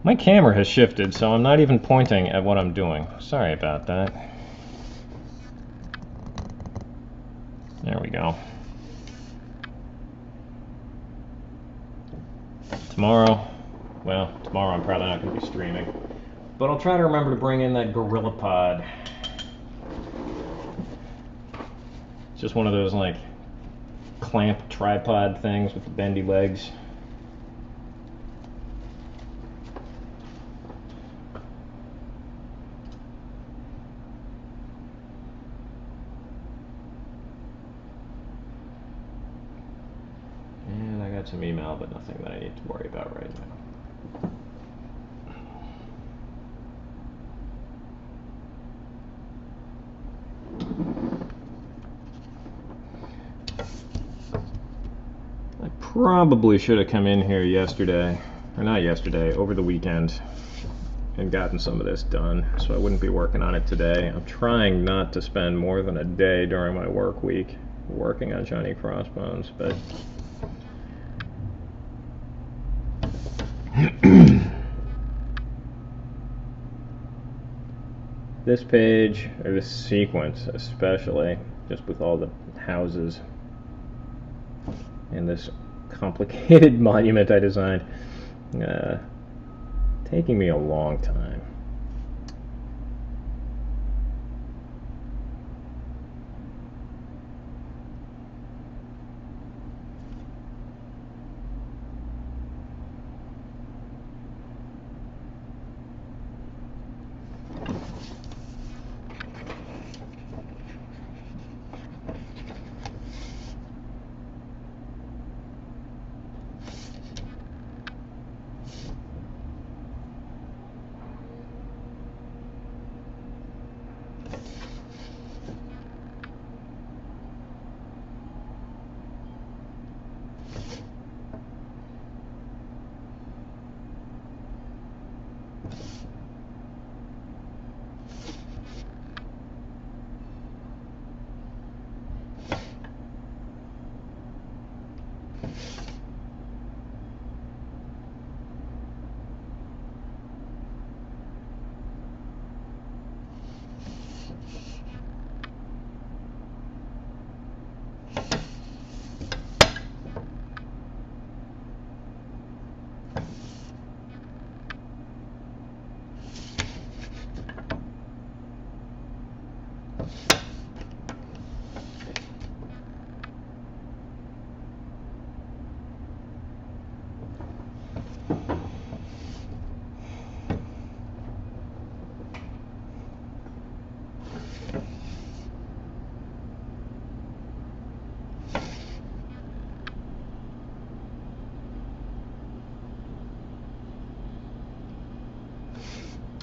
My camera has shifted, so I'm not even pointing at what I'm doing. Sorry about that. There we go. Tomorrow I'm probably not going to be streaming, but I'll try to remember to bring in that GorillaPod. It's just one of those like clamp tripod things with the bendy legs. And I got some email, but nothing that I need to worry about right now. I probably should have come in here yesterday, or not yesterday, over the weekend, and gotten some of this done, so I wouldn't be working on it today. I'm trying not to spend more than a day during my work week working on Johnny Crossbones, but this page, or this sequence especially, just with all the houses and this complicated monument I designed, taking me a long time.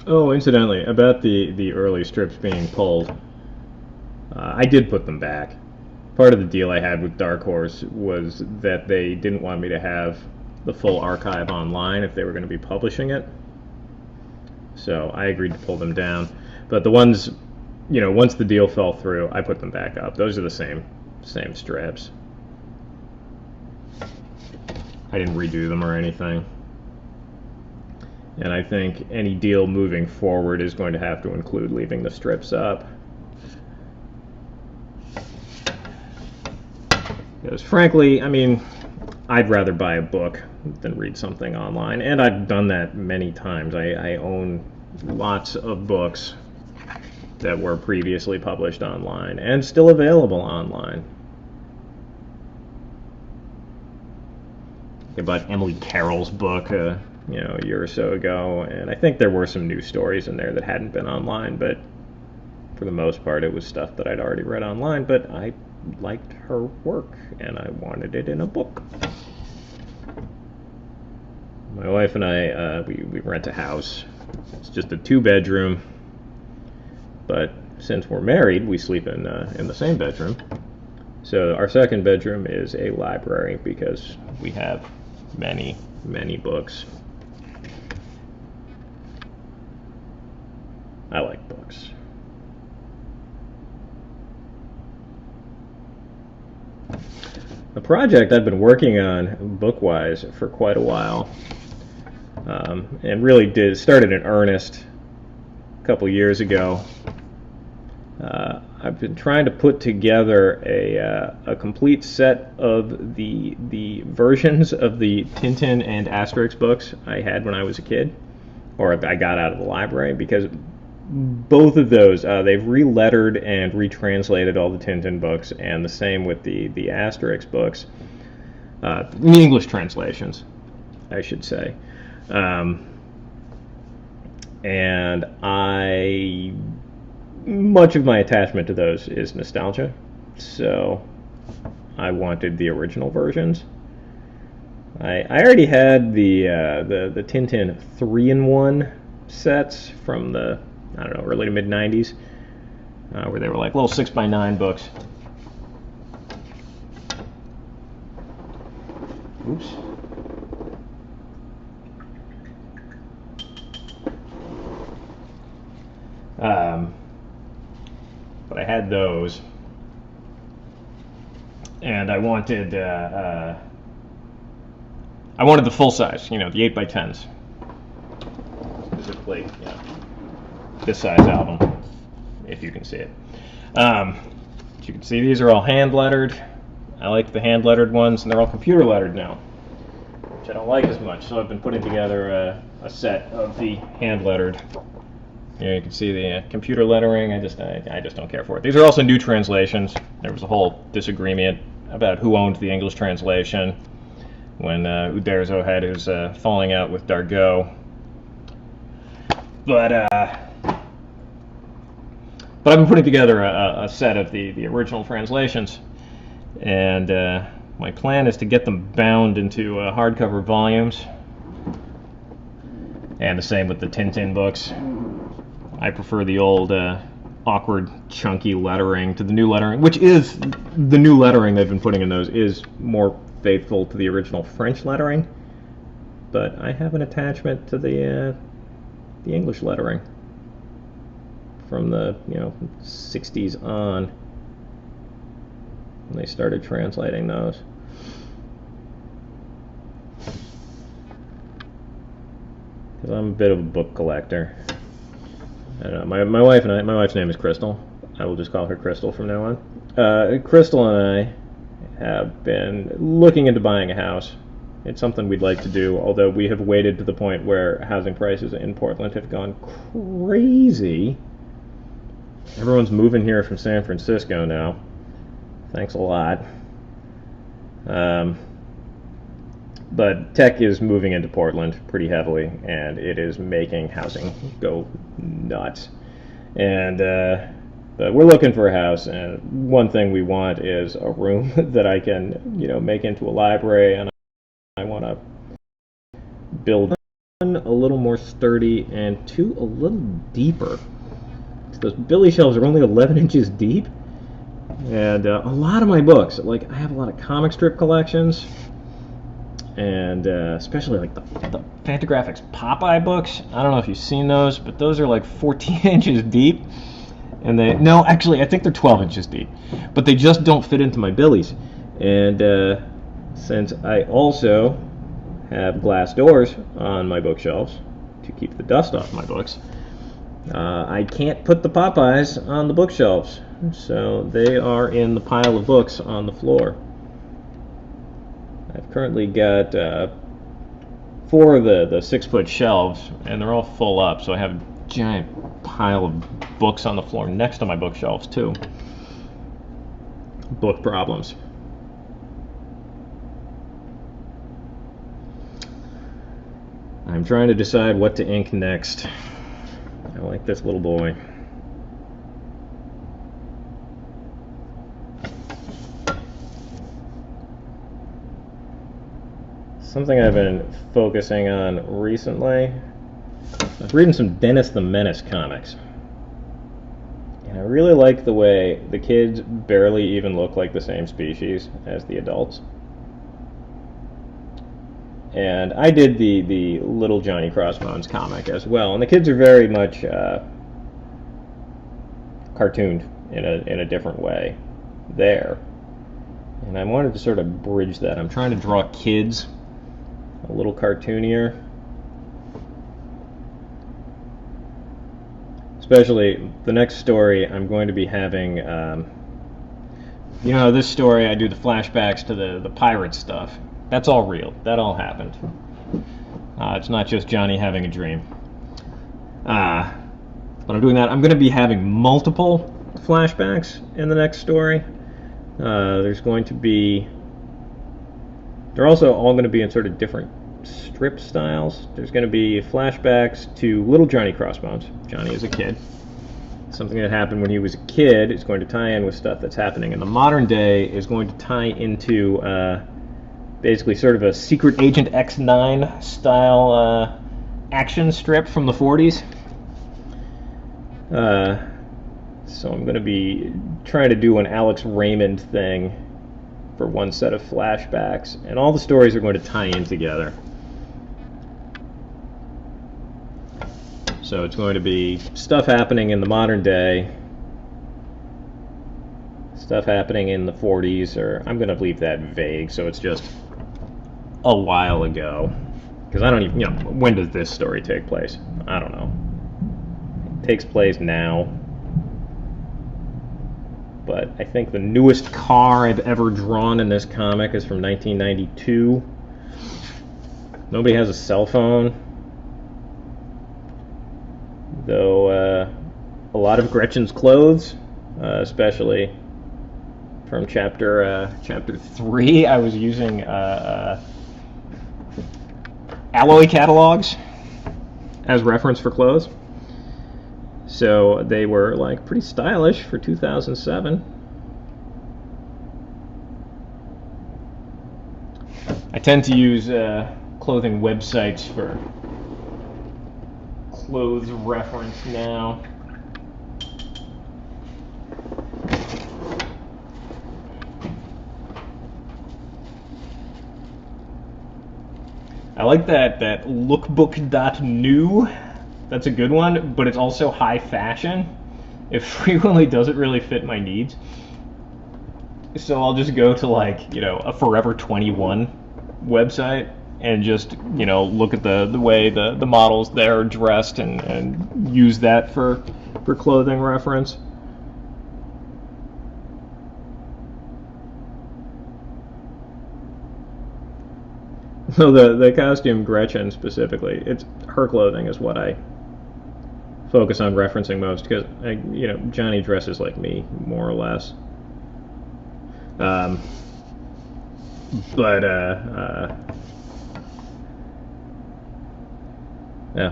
Oh, incidentally, about the early strips being pulled, I did put them back. Part of the deal I had with Dark Horse was that they didn't want me to have the full archive online if they were going to be publishing it. So I agreed to pull them down. But the ones, once the deal fell through, I put them back up. Those are the same strips. I didn't redo them or anything. And I think any deal moving forward is going to have to include leaving the strips up. Because frankly, I'd rather buy a book than read something online. And I've done that many times. I own lots of books that were previously published online and still available online. I bought Emily Carroll's book a year or so ago, and I think there were some new stories in there that hadn't been online, but for the most part it was stuff that I'd already read online, but I liked her work and I wanted it in a book. my wife and I, we rent a house. It's just a 2-bedroom, but since we're married, we sleep in the same bedroom. So our second bedroom is a library because we have many, many books. I like books. A project I've been working on book-wise for quite a while, and really started in earnest a couple years ago. I've been trying to put together a complete set of the versions of the Tintin and Asterix books I had when I was a kid, or I got out of the library, because both of those, they've relettered and retranslated all the Tintin books, and the same with the Asterix books. The English translations, I should say. And much of my attachment to those is nostalgia, so I wanted the original versions. I already had the Tintin 3-in-1 sets from the, I don't know, early to mid-90s, where they were like little 6x9 books. Oops. But I had those, and I wanted the full size, the 8x10s, specifically, this size album, if you can see it. As you can see, these are all hand lettered. I like the hand lettered ones, and they're all computer lettered now, which I don't like as much. So I've been putting together a set of the hand lettered. Here you can see the computer lettering. I just don't care for it. These are also new translations. There was a whole disagreement about who owned the English translation when Uderzo had his falling out with Dargaud. But I've been putting together a set of the original translations, and my plan is to get them bound into hardcover volumes, and the same with the Tintin books. I prefer the old awkward, chunky lettering to the new lettering, which is the new lettering they've been putting in those is more faithful to the original French lettering, but I have an attachment to the English lettering from the 60s on, when they started translating those. Because I'm a bit of a book collector. I don't know. My wife and I. My wife's name is Crystal. I will just call her Crystal from now on. Crystal and I have been looking into buying a house. It's something we'd like to do, although we have waited to the point where housing prices in Portland have gone crazy. Everyone's moving here from San Francisco now. Thanks a lot. But tech is moving into Portland pretty heavily, and it is making housing go nuts. And but we're looking for a house, and one thing we want is a room that I can, make into a library, and I want to build one a little more sturdy and two a little deeper. Those Billy shelves are only 11 inches deep, and a lot of my books, like I have a lot of comic strip collections, and especially like the Fantagraphics Popeye books. I don't know if you've seen those, but those are like 14 inches deep, and actually I think they're 12 inches deep, but they just don't fit into my Billies. And since I also have glass doors on my bookshelves to keep the dust off my books, I can't put the Popeyes on the bookshelves, so they are in the pile of books on the floor. I've currently got 4 of the 6-foot shelves, and they're all full up, so I have a giant pile of books on the floor next to my bookshelves too. Book problems. I'm trying to decide what to ink next. I like this little boy. something I've been focusing on recently. I was reading some Dennis the Menace comics. And I really like the way the kids barely even look like the same species as the adults. And I did the Little Johnny Crossbones comic as well. And the kids are very much cartooned in a different way there. And I wanted to sort of bridge that. I'm trying to draw kids a little cartoonier. Especially the next story, I'm going to be having, this story I do the flashbacks to the pirate stuff. That's all real. That all happened. It's not just Johnny having a dream. But I'm doing that. I'm going to be having multiple flashbacks in the next story. They're also all going to be in sort of different strip styles. There's going to be flashbacks to Little Johnny Crossbones. Johnny is a kid. Something that happened when he was a kid is going to tie in with stuff that's happening in the modern day, is going to tie into basically sort of a Secret Agent X9 style action strip from the 40s. So I'm going to be trying to do an Alex Raymond thing for one set of flashbacks, and all the stories are going to tie in together. So it's going to be stuff happening in the modern day, stuff happening in the 40s, or I'm going to leave that vague, so it's just a while ago. Because I don't even, when does this story take place? I don't know. It takes place now. But I think the newest car I've ever drawn in this comic is from 1992. Nobody has a cell phone. Though a lot of Gretchen's clothes, especially from chapter 3, I was using alloy catalogs as reference for clothes. So they were like pretty stylish for 2007. I tend to use clothing websites for clothes reference now. I like that lookbook.new. That's a good one, but it's also high fashion. It frequently doesn't really fit my needs. So I'll just go to a Forever 21 website and just, look at the way the models there are dressed and use that for clothing reference. So the costume Gretchen specifically, it's her clothing is what I focus on referencing most, because Johnny dresses like me more or less. Yeah,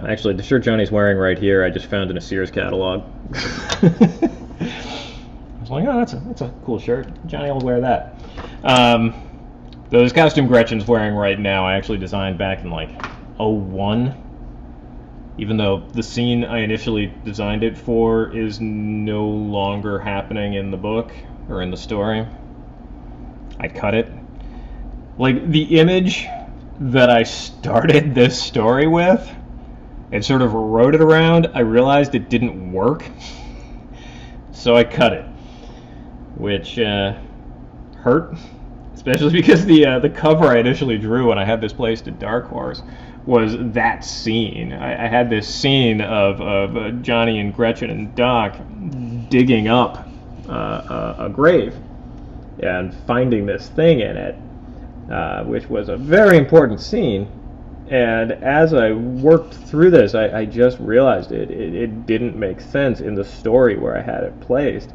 actually, the shirt Johnny's wearing right here, I just found in a Sears catalog. I was like, oh, that's a cool shirt. Johnny will wear that. This costume Gretchen's wearing right now, I actually designed back in '01. Even though the scene I initially designed it for is no longer happening in the book or in the story. I cut it. The image that I started this story with and sort of wrote it around, I realized it didn't work. So I cut it, which hurt, especially because the cover I initially drew when I had this placed at Dark Horse was that scene. I had this scene of Johnny and Gretchen and Doc digging up a grave and finding this thing in it, which was a very important scene. And as I worked through this, I just realized it didn't make sense in the story where I had it placed.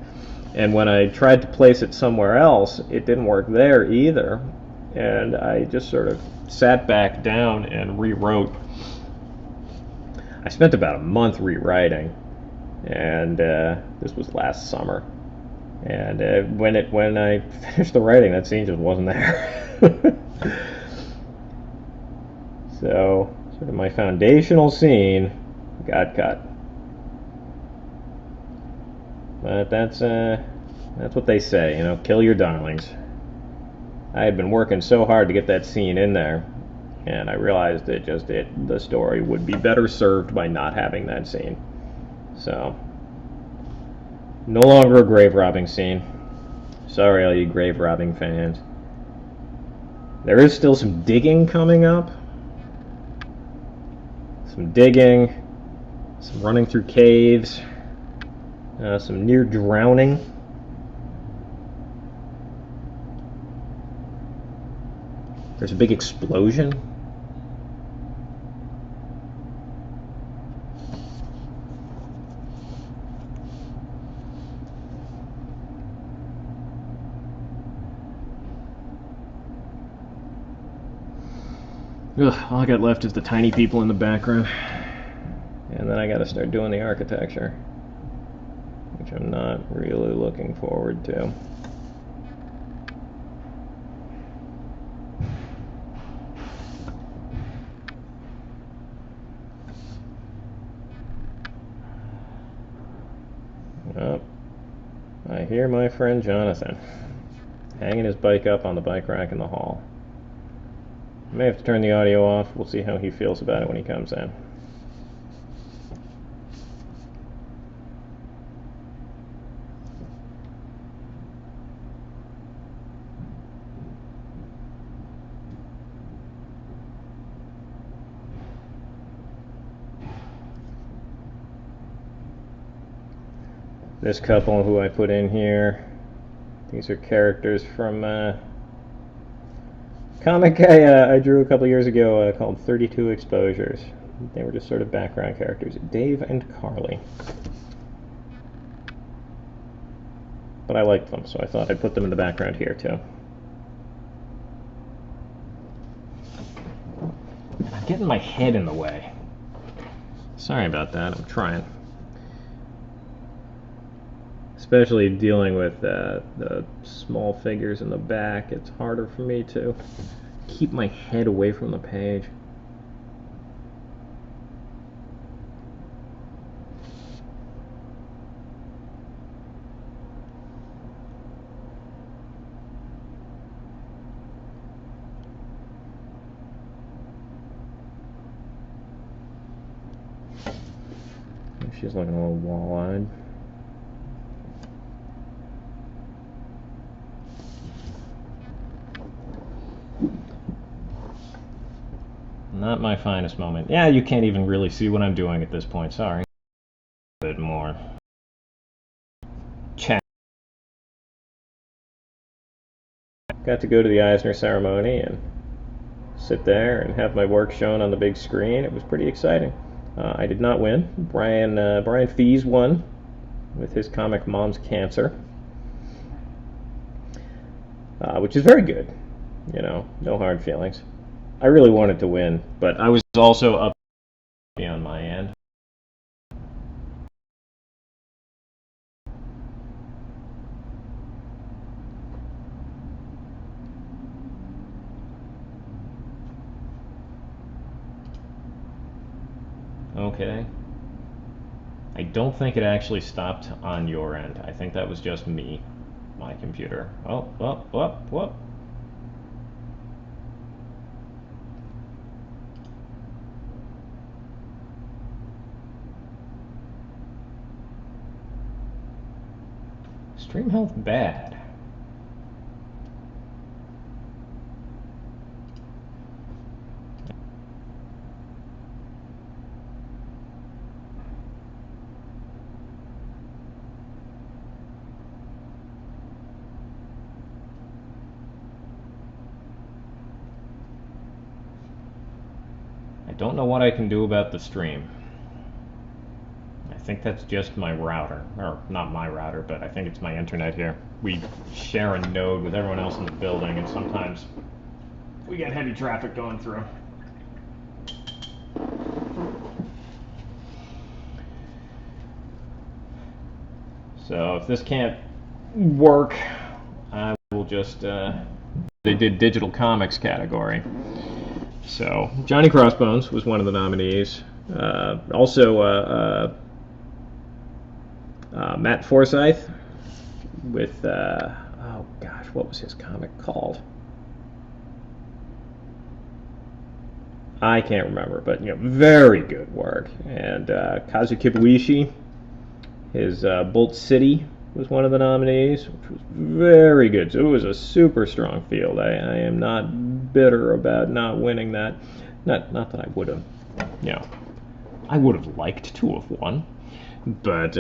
And when I tried to place it somewhere else, it didn't work there either. And I just sort of sat back down and rewrote. I spent about a month rewriting, and this was last summer. And when I finished the writing, that scene just wasn't there. So, sort of my foundational scene got cut. But that's what they say, you know, kill your darlings. I had been working so hard to get that scene in there, and I realized the story would be better served by not having that scene. So, no longer a grave robbing scene. Sorry, all you grave robbing fans. There is still some digging coming up. Some digging, some running through caves, some near drowning. There's a big explosion. Ugh, all I got left is the tiny people in the background. And then I gotta start doing the architecture, which I'm not really looking forward to. Oh, I hear my friend Jonathan hanging his bike up on the bike rack in the hall. I may have to turn the audio off. We'll see how he feels about it when he comes in. This couple who I put in here, these are characters from a comic I drew a couple years ago called 32 Exposures. They were just sort of background characters, Dave and Carly. But I liked them, so I thought I'd put them in the background here too. I'm getting my head in the way. Sorry about that, I'm trying. Especially dealing with the small figures in the back, it's harder for me to keep my head away from the page. She's looking a little wall-eyed. Not my finest moment. Yeah, you can't even really see what I'm doing at this point. Sorry. A bit more. Chat. Got to go to the Eisner ceremony and sit there and have my work shown on the big screen. It was pretty exciting. I did not win. Brian Fees won with his comic Mom's Cancer, which is very good. You know, no hard feelings. I really wanted to win, but I was also up on my end. Okay. I don't think it actually stopped on your end. I think that was just me, my computer. Oh, whoop, whoop, whoop. Stream health bad. I don't know what I can do about the stream. I think that's just my router, or not my router, but I think it's my internet here. We share a node with everyone else in the building, and sometimes we get heavy traffic going through. So if this can't work, I will just, they did digital comics category. So Johnny Crossbones was one of the nominees. Also, Matt Forsyth with oh gosh, what was his comic called? I can't remember, but very good work. And Kazu Kibuishi, his Bolt City was one of the nominees, which was very good. So it was a super strong field. I am not bitter about not winning that. Not that I would have, I would have liked to have won, but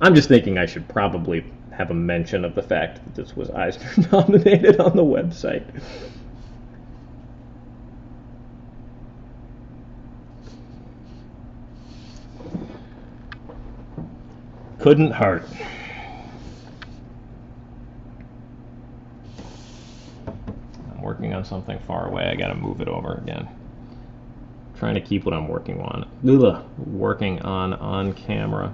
I'm just thinking I should probably have a mention of the fact that this was Eisner nominated on the website. Couldn't hurt. I'm working on something far away. I gotta move it over again. Trying to keep what I'm working on camera.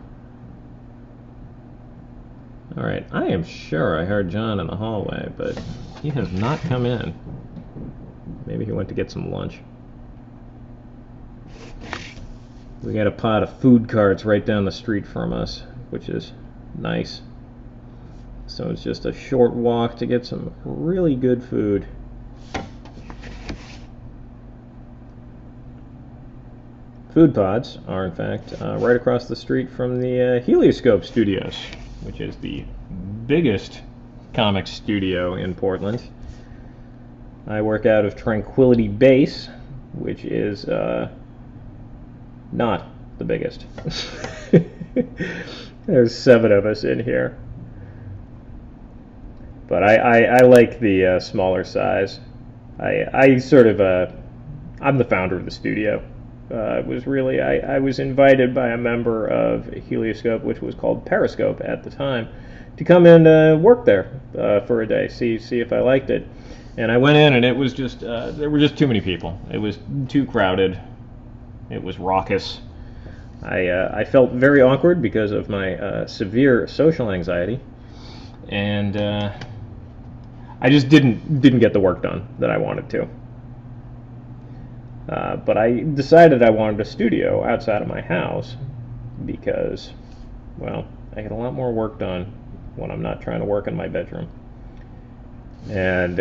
Alright, I am sure I heard John in the hallway, but he has not come in. Maybe he went to get some lunch. We got a pot of food carts right down the street from us, which is nice. So it's just a short walk to get some really good food. Food pods are, in fact, right across the street from the Helioscope Studios, which is the biggest comic studio in Portland. I work out of Tranquility Base, which is not the biggest. There's 7 of us in here. But I like the smaller size. I'm the founder of the studio. I was invited by a member of Helioscope, which was called Periscope at the time, to come and work there for a day, see if I liked it. And I went in, and it was just there were just too many people. It was too crowded. It was raucous. I felt very awkward because of my severe social anxiety, and I just didn't get the work done that I wanted to. But I decided I wanted a studio outside of my house because, well, I get a lot more work done when I'm not trying to work in my bedroom. And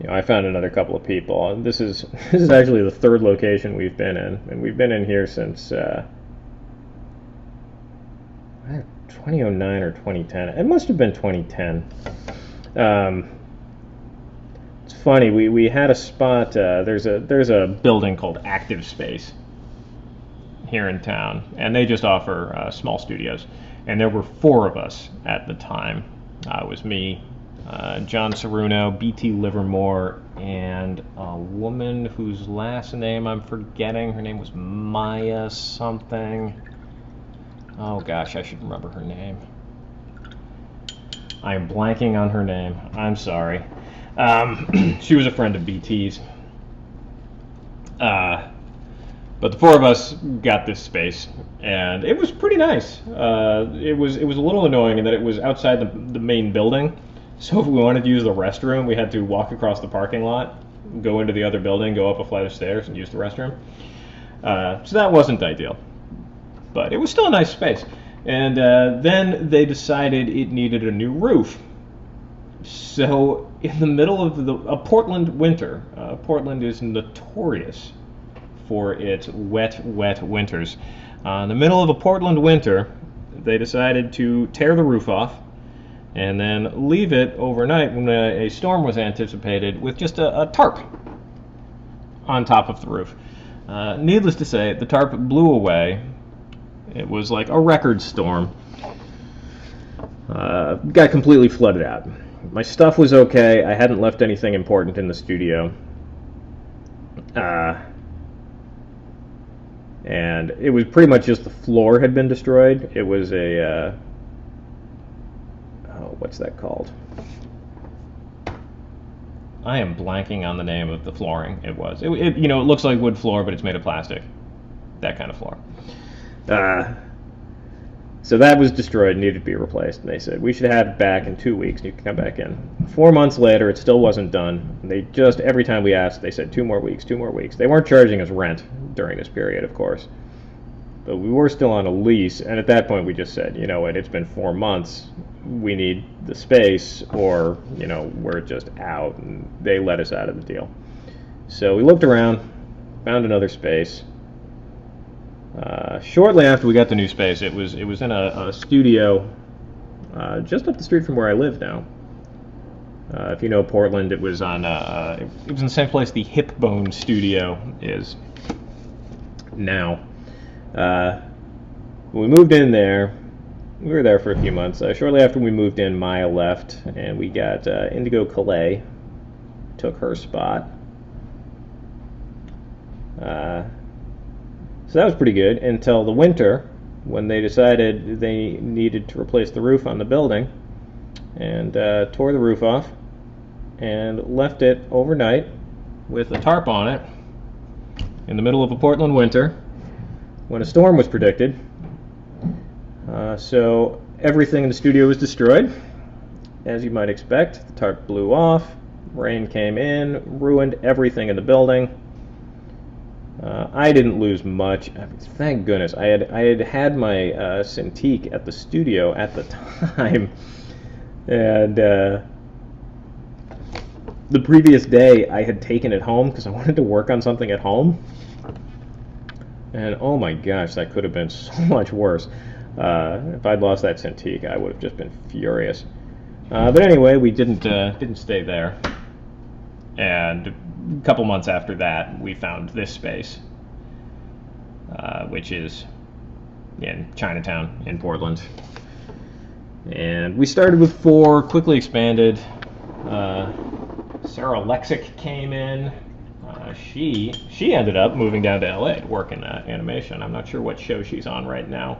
I found another couple of people. This is actually the 3rd location we've been in, and we've been in here since 2009 or 2010. It must have been 2010. It's funny. We had a spot. There's a building called Active Space here in town, and they just offer small studios. And there were 4 of us at the time. It was me, John Ceruno, B.T. Livermore, and a woman whose last name I'm forgetting. Her name was Maya something. Oh gosh, I should remember her name. I am blanking on her name. I'm sorry. She was a friend of BT's. But the 4 of us got this space, and it was pretty nice. It was a little annoying in that it was outside the main building. So if we wanted to use the restroom, we had to walk across the parking lot, go into the other building, go up a flight of stairs, and use the restroom. So that wasn't ideal. But it was still a nice space. And then they decided it needed a new roof. So in the middle of a Portland winter, Portland is notorious for its wet winters. In the middle of a Portland winter, they decided to tear the roof off and then leave it overnight when a storm was anticipated with just a tarp on top of the roof. Needless to say, the tarp blew away. It was like a record storm. Got completely flooded out. My stuff was okay. I hadn't left anything important in the studio. And it was pretty much just the floor had been destroyed. It was a... what's that called? I am blanking on the name of the flooring. It was. It looks like wood floor, but it's made of plastic. That kind of floor. So that was destroyed, needed to be replaced. And they said, we should have it back in 2 weeks, and you can come back in. 4 months later, it still wasn't done. They just, every time we asked, they said 2 more weeks, 2 more weeks. They weren't charging us rent during this period, of course. But we were still on a lease, and at that point we just said, you know what, it's been 4 months. We need the space, or, you know, we're just out. And they let us out of the deal. So we looked around, found another space. Shortly after we got the new space, it was in a studio just up the street from where I live now. If you know Portland, it was on it was in the same place the Hip Bone studio is now. When we moved in there, we were there for a few months. Shortly after we moved in, Maya left, and we got Indigo Calais took her spot. So that was pretty good until the winter, when they decided they needed to replace the roof on the building, and tore the roof off and left it overnight with a tarp on it in the middle of a Portland winter when a storm was predicted. So everything in the studio was destroyed, as you might expect. The tarp blew off, rain came in, ruined everything in the building. I didn't lose much. Thank goodness. I had my Cintiq at the studio at the time, and the previous day I had taken it home because I wanted to work on something at home. And oh my gosh, that could have been so much worse. If I'd lost that Cintiq, I would have just been furious. But anyway, we didn't stay there. And a couple months after that, we found this space, which is in Chinatown in Portland. And we started with 4, quickly expanded. Sarah Lexick came in. She ended up moving down to LA to work in animation. I'm not sure what show she's on right now.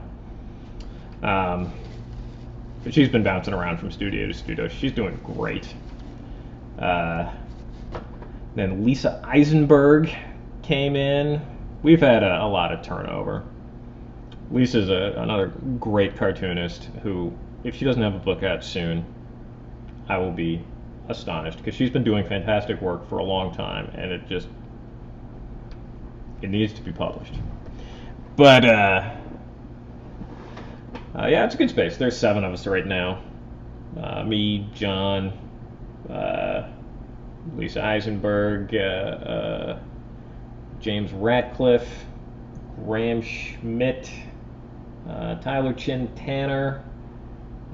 But she's been bouncing around from studio to studio. She's doing great. Then Lisa Eisenberg came in. We've had a lot of turnover. Lisa's another great cartoonist who, if she doesn't have a book out soon, I will be astonished, because she's been doing fantastic work for a long time, and it needs to be published. But yeah, it's a good space. There's 7 of us right now. Me, John, Lisa Eisenberg, James Ratcliffe, Graham Schmidt, Tyler Chin Tanner,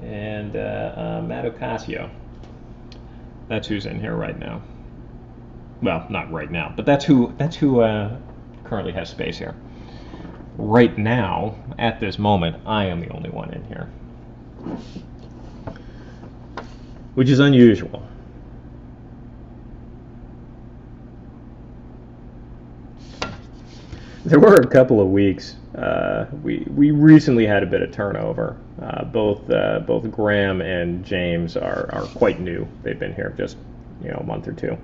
and Matt Ocasio. That's who's in here right now. Well, not right now, but that's who currently has space here. Right now, at this moment, I am the only one in here, which is unusual. There were a couple of weeks. We recently had a bit of turnover. Both Graham and James are quite new. They've been here just a month or 2.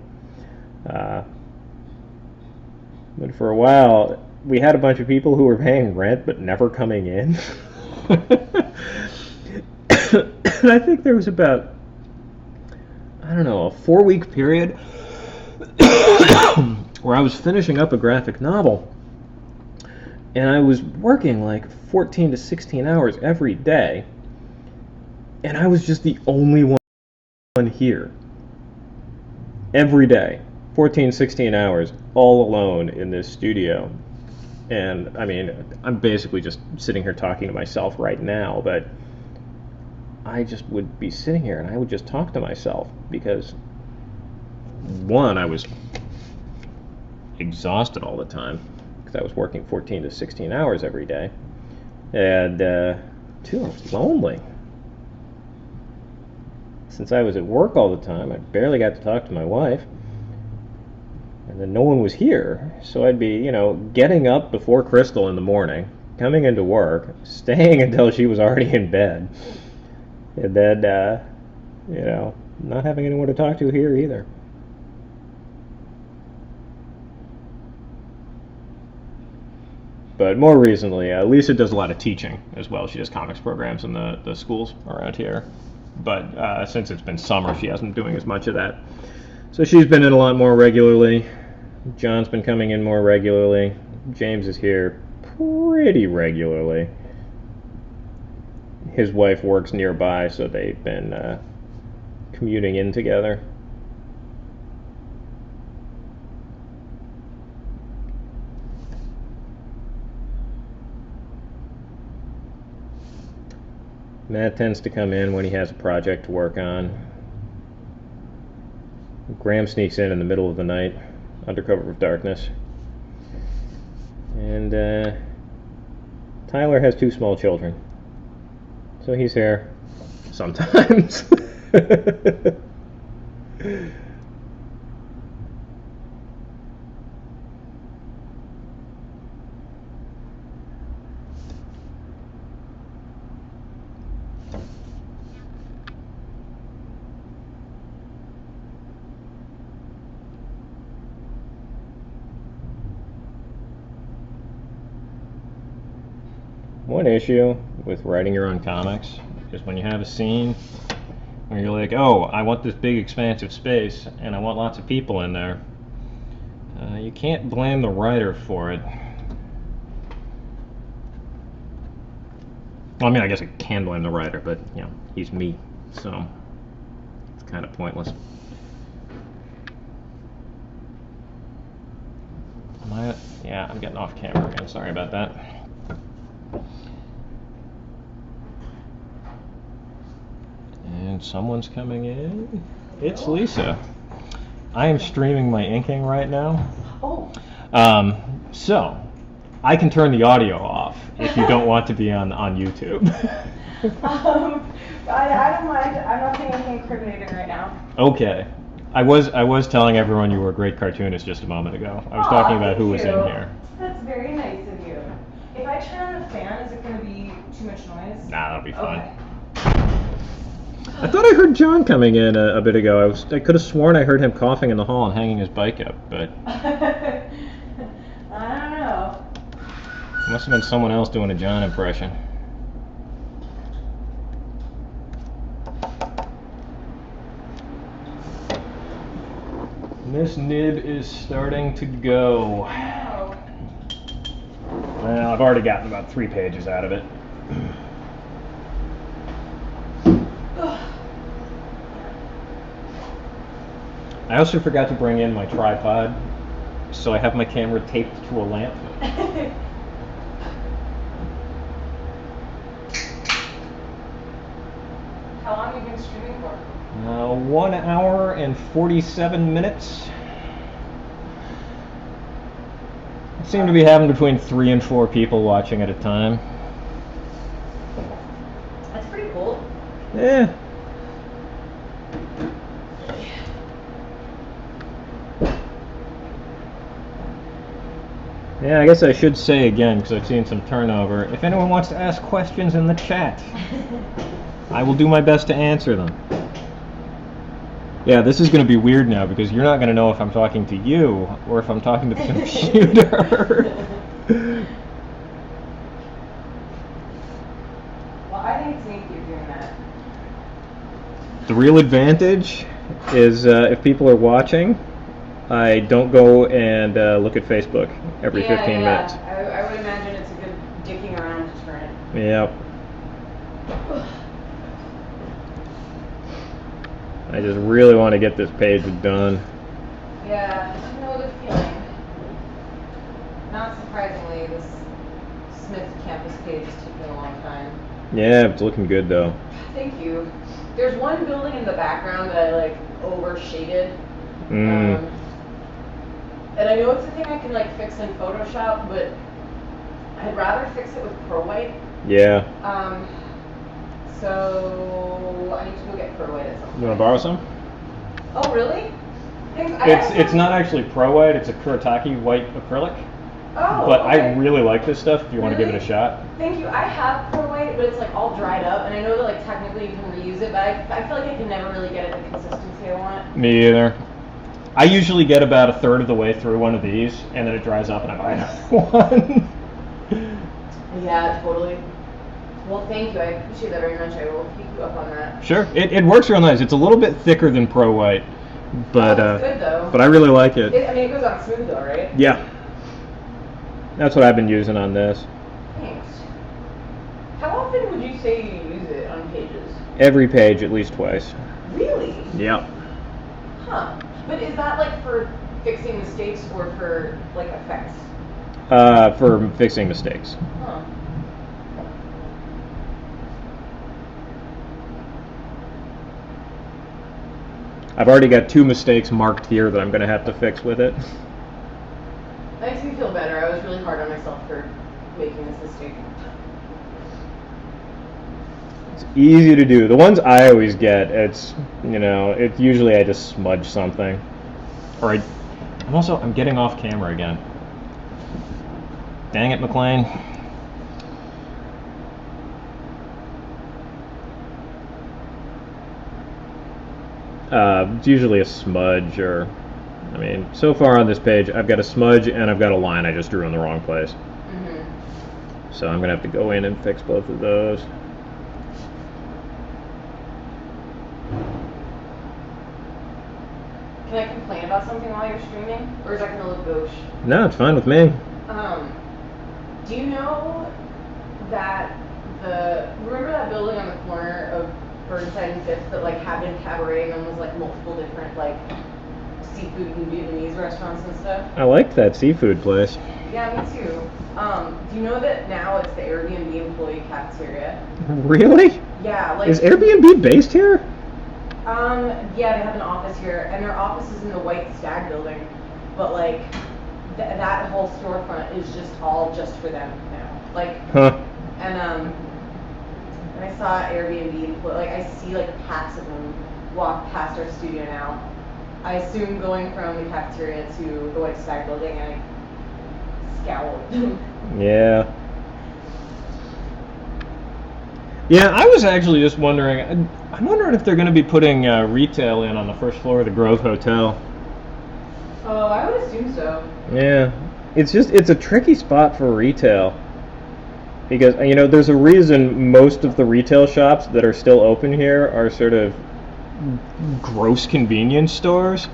But for a while, we had a bunch of people who were paying rent but never coming in. And I think there was about, a 4-week period where I was finishing up a graphic novel. And I was working like 14 to 16 hours every day. And I was just the only one here. Every day. 14, 16 hours, all alone in this studio. And, I'm basically just sitting here talking to myself right now, but I just would be sitting here and I would just talk to myself because, one, I was exhausted all the time. I was working 14 to 16 hours every day, and 2, I was lonely. Since I was at work all the time, I barely got to talk to my wife, and then no one was here, so I'd be, getting up before Crystal in the morning, coming into work, staying until she was already in bed, and then, not having anyone to talk to here either. But more recently, Lisa does a lot of teaching as well. She does comics programs in the schools around here. But since it's been summer, she hasn't been doing as much of that. So she's been in a lot more regularly. John's been coming in more regularly. James is here pretty regularly. His wife works nearby, so they've been commuting in together. Matt tends to come in when he has a project to work on. Graham sneaks in the middle of the night, under cover of darkness. And Tyler has 2 small children, so he's here sometimes. One issue with writing your own comics is when you have a scene where you're like, oh, I want this big expansive space and I want lots of people in there. You can't blame the writer for it. Well, I mean, I guess I can blame the writer, but, you know, he's me, so it's kind of pointless. Yeah, I'm getting off camera again. Sorry about that. And someone's coming in. It's Lisa. I am streaming my inking right now.
Oh.
So I can turn the audio off if you don't want to be on YouTube.
I don't mind. I'm not saying anything incriminating right now.
Okay. I was telling everyone you were a great cartoonist just a moment ago. I was talking about who was in here.
That's very nice of you. If I turn on the fan, is it going to be too much noise?
Nah, that'll be fine.
Okay.
I thought I heard John coming in a bit ago. I could have sworn I heard him coughing in the hall and hanging his bike up, but
I don't know.
it must have been someone else doing a John impression. This nib is starting to go.
Wow.
Well, I've already gotten about 3 pages out of it. I also forgot to bring in my tripod, so I have my camera taped to a lamp.
How long have you been streaming for?
1 hour and 47 minutes. I seem to be having between 3 and 4 people watching at a time.
That's pretty cool.
Yeah. Yeah, I guess I should say again, because I've seen some turnover, if anyone wants to ask questions in the chat, I will do my best to answer them. Yeah, this is going to be weird now, because you're not going to know if I'm talking to you, or if I'm talking to the computer.
Well, I think it's neat you're doing that.
The real advantage is if people are watching, I don't go and look at Facebook every 15 minutes.
I would imagine it's a good dicking around deterrent.
Yep. I just really want to get this page done.
Yeah, I know the feeling. Not surprisingly, this Smith campus page is taking a long time.
Yeah, it's looking good though.
Thank you. There's one building in the background that I overshaded. And I know it's a thing I can fix in Photoshop, but I'd rather fix it with Pro White.
Yeah.
So I need to go get Pro White at some point.
You want to borrow some?
Oh, really?
It's not actually Pro White, it's a Kuretake white acrylic.
Oh,
but
okay.
I really like this stuff if you want to give it a shot.
Thank you. I have Pro White, but it's all dried up, and I know that technically you can reuse it, but I feel like I can never really get it the consistency I want.
Me either. I usually get about a third of the way through one of these, and then it dries up and I buy another one.
Yeah, totally. Well, thank you. I appreciate that very much. I will keep you up on that.
Sure, it works real nice. It's a little bit thicker than Pro White, but
That's good though.
but I really like it.
I mean, it goes on smooth though, right?
Yeah, that's what I've been using on this.
Thanks. How often would you say you use it on pages?
Every page, at least twice.
Really?
Yep.
Huh. But is that like for fixing mistakes or for like effects?
For fixing mistakes.
Huh.
I've already got 2 mistakes marked here that I'm going to have to fix with it.
That makes me feel better. I was really hard on myself for making this mistake.
It's easy to do. The ones I always get, it's usually I just smudge something, or I'm getting off camera again. Dang it, McClaine. It's usually a smudge, or so far on this page I've got a smudge and I've got a line I just drew in the wrong place.
Mm-hmm.
So I'm gonna have to go in and fix both of those.
Can I complain about something while you're streaming? Or is that gonna look gauche?
No, it's fine with me.
Do you know that remember that building on the corner of Burnside and Fifth that like had been cabaret and then was like multiple different like seafood and Vietnamese restaurants and stuff?
I liked that seafood place.
Yeah, me too. Do you know that now it's the Airbnb employee cafeteria?
Really?
Yeah, like
Is Airbnb based here?
Yeah, they have an office here, and their office is in the White Stag building, but like that whole storefront is just for them now. Like, and I saw Airbnb, like I see like packs of them walk past our studio now. I assume going from the cafeteria to the White Stag building, and I scowl at them.
Yeah. Yeah, I was actually just wondering. I'm wondering if they're going to be putting retail in on the first floor of the Grove Hotel.
Oh, I would assume so.
Yeah, it's a tricky spot for retail because there's a reason most of the retail shops that are still open here are sort of gross convenience stores.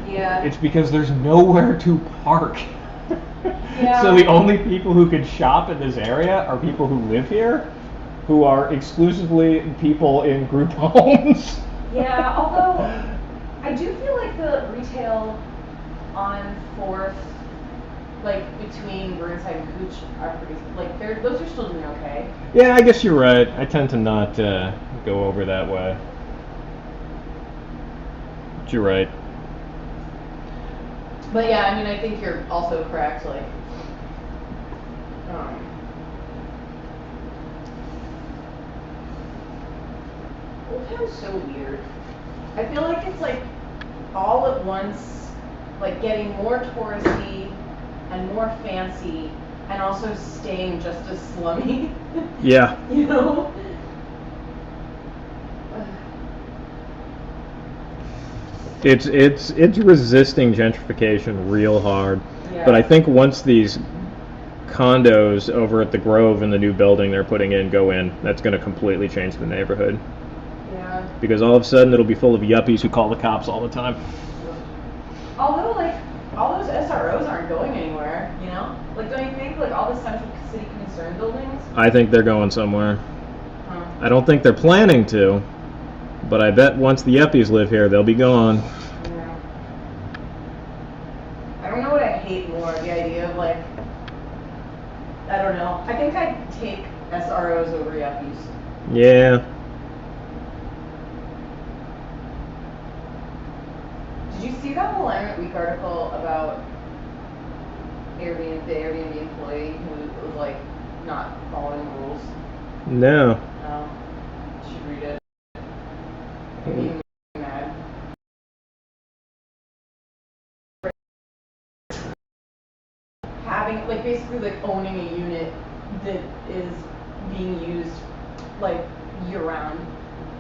Yeah.
It's because there's nowhere to park.
Yeah.
So the only people who could shop in this area are people who live here, who are exclusively people in group homes.
Yeah, although I do feel like the retail on 4th, like between Burnside and Cooch, are pretty, like those are still doing okay.
Yeah, I guess you're right. I tend to not go over that way. But you're right.
But yeah, I mean, I think you're also correct. Like, Old Town's so weird. I feel like it's like all at once, like getting more touristy and more fancy, and also staying just as slummy.
Yeah.
You know?
It's resisting gentrification real hard.
Yeah.
But I think once these condos over at the Grove in the new building they're putting in go in, that's going to completely change the neighborhood.
Yeah.
Because all of a sudden it'll be full of yuppies who call the cops all the time.
Although, like, all those SROs aren't going anywhere, you know? Like, don't you think? Like, all the Central City Concern buildings?
I think they're going somewhere.
Huh.
I don't think they're planning to, but I bet once the yuppies live here, they'll be gone.
Yeah. I don't know what I hate more, the idea of, like, I don't know. I think I'd take SROs over yuppies.
Yeah.
Did you see that Alignment Week article about the Airbnb employee who was, like, not following the rules?
No.
No. You should read it. It made me mad. Having, like, basically, like, owning a unit that is being used, like, year-round,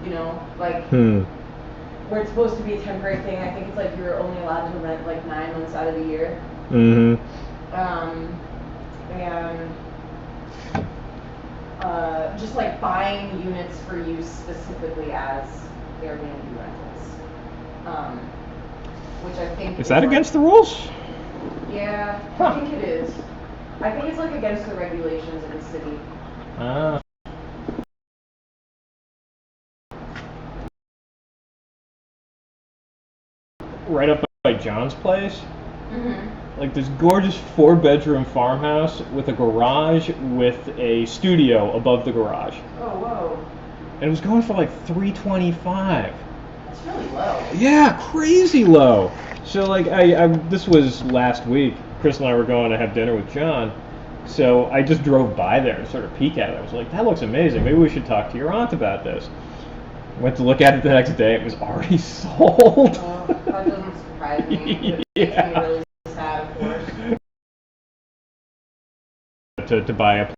you know? Like, where it's supposed to be a temporary thing. I think it's like you're only allowed to rent like 9 months out of the year.
Mm-hmm.
And just like buying units for use specifically as Airbnb rentals. Which I think
is that against the rules?
Yeah,
Huh.
I think it is. I think it's like against the regulations of the city.
Right up by John's place.
Mm-hmm.
Like this gorgeous 4-bedroom farmhouse with a garage with a studio above the garage.
Oh, whoa.
And it was going for like $325.
That's really low.
Yeah, crazy low. So like I this was last week. Chris and I were going to have dinner with John. So I just drove by there to sort of peek at it. I was like, that looks amazing. Maybe we should talk to your aunt about this. Went to look at it the next day. It was already sold.
Oh, that doesn't surprise me. It makes me really sad, of course.
To buy a.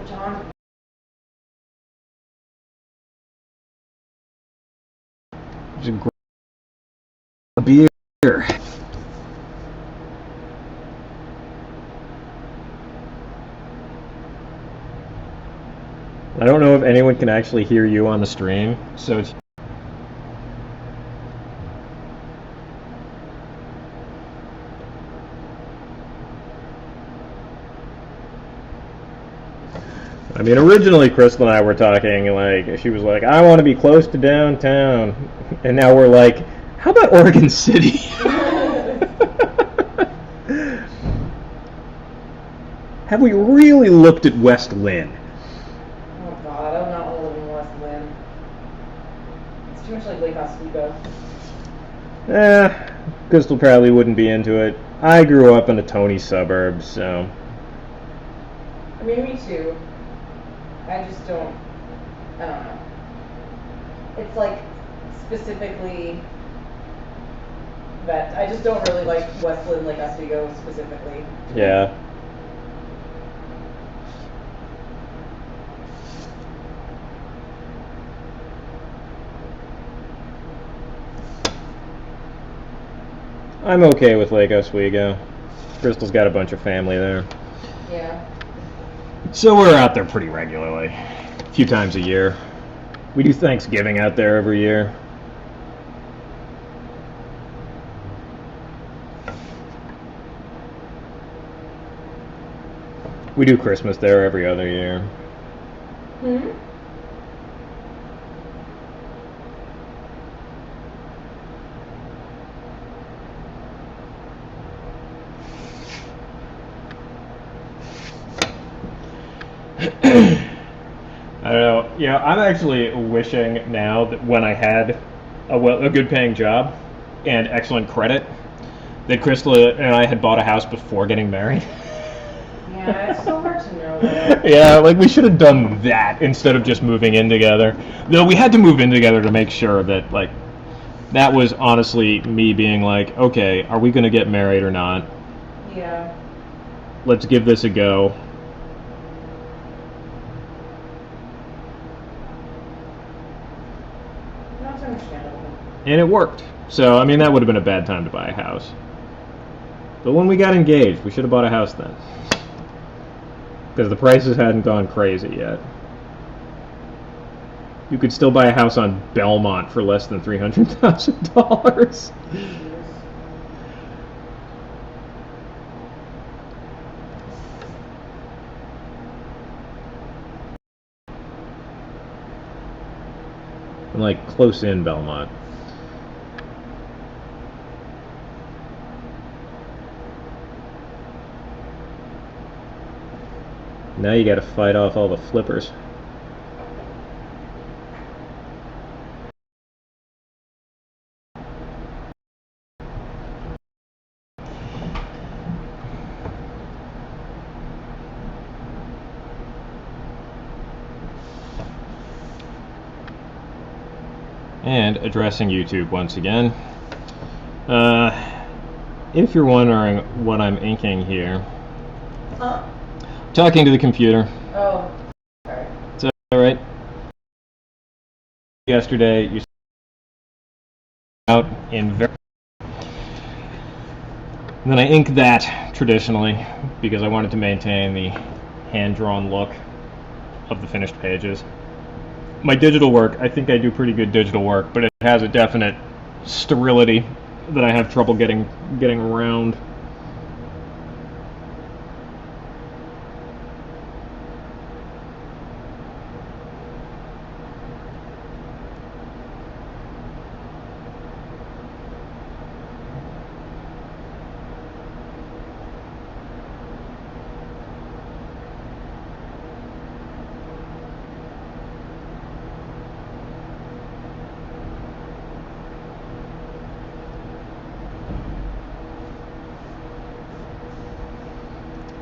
John.
It's a beer. I don't know if anyone can actually hear you on the stream, so it's. I mean, originally Crystal and I were talking, like, she was like, I want to be close to downtown. And now we're like, how about Oregon City? Have we really looked at West Lynn?
Oh god, I do not want to live in West Lynn. It's too much like Lake Oswego.
Crystal probably wouldn't be into it. I grew up in the Tony suburbs, so.
I mean, me too. I just don't know. It's like specifically that I just don't really like West Lynn, Lake Oswego specifically.
Yeah. I'm okay with Lake Oswego. Crystal's got a bunch of family there.
Yeah.
So we're out there pretty regularly. A few times a year. We do Thanksgiving out there every year. We do Christmas there every other year.
Hmm?
I don't know. Yeah, I'm actually wishing now that when I had a good paying job and excellent credit, that Crystal and I had bought a house before getting married.
Yeah, it's so hard to know that.
Yeah, like we should have done that instead of just moving in together. Though we had to move in together to make sure that, like, that was honestly me being like, okay, are we going to get married or not?
Yeah.
Let's give this a go.
That's understandable.
And it worked. So, I mean, that would have been a bad time to buy a house. But when we got engaged, we should have bought a house then. Because the prices hadn't gone crazy yet. You could still buy a house on Belmont for less than $300,000. And like close in Belmont. Now you gotta fight off all the flippers. And addressing YouTube once again. If you're wondering what I'm inking here, talking to the computer.
Oh, sorry.
Is that right? Yesterday, you out in very. And then I ink that traditionally because I wanted to maintain the hand-drawn look. of the finished pages. My digital work, I think I do pretty good digital work, but it has a definite sterility that I have trouble getting around.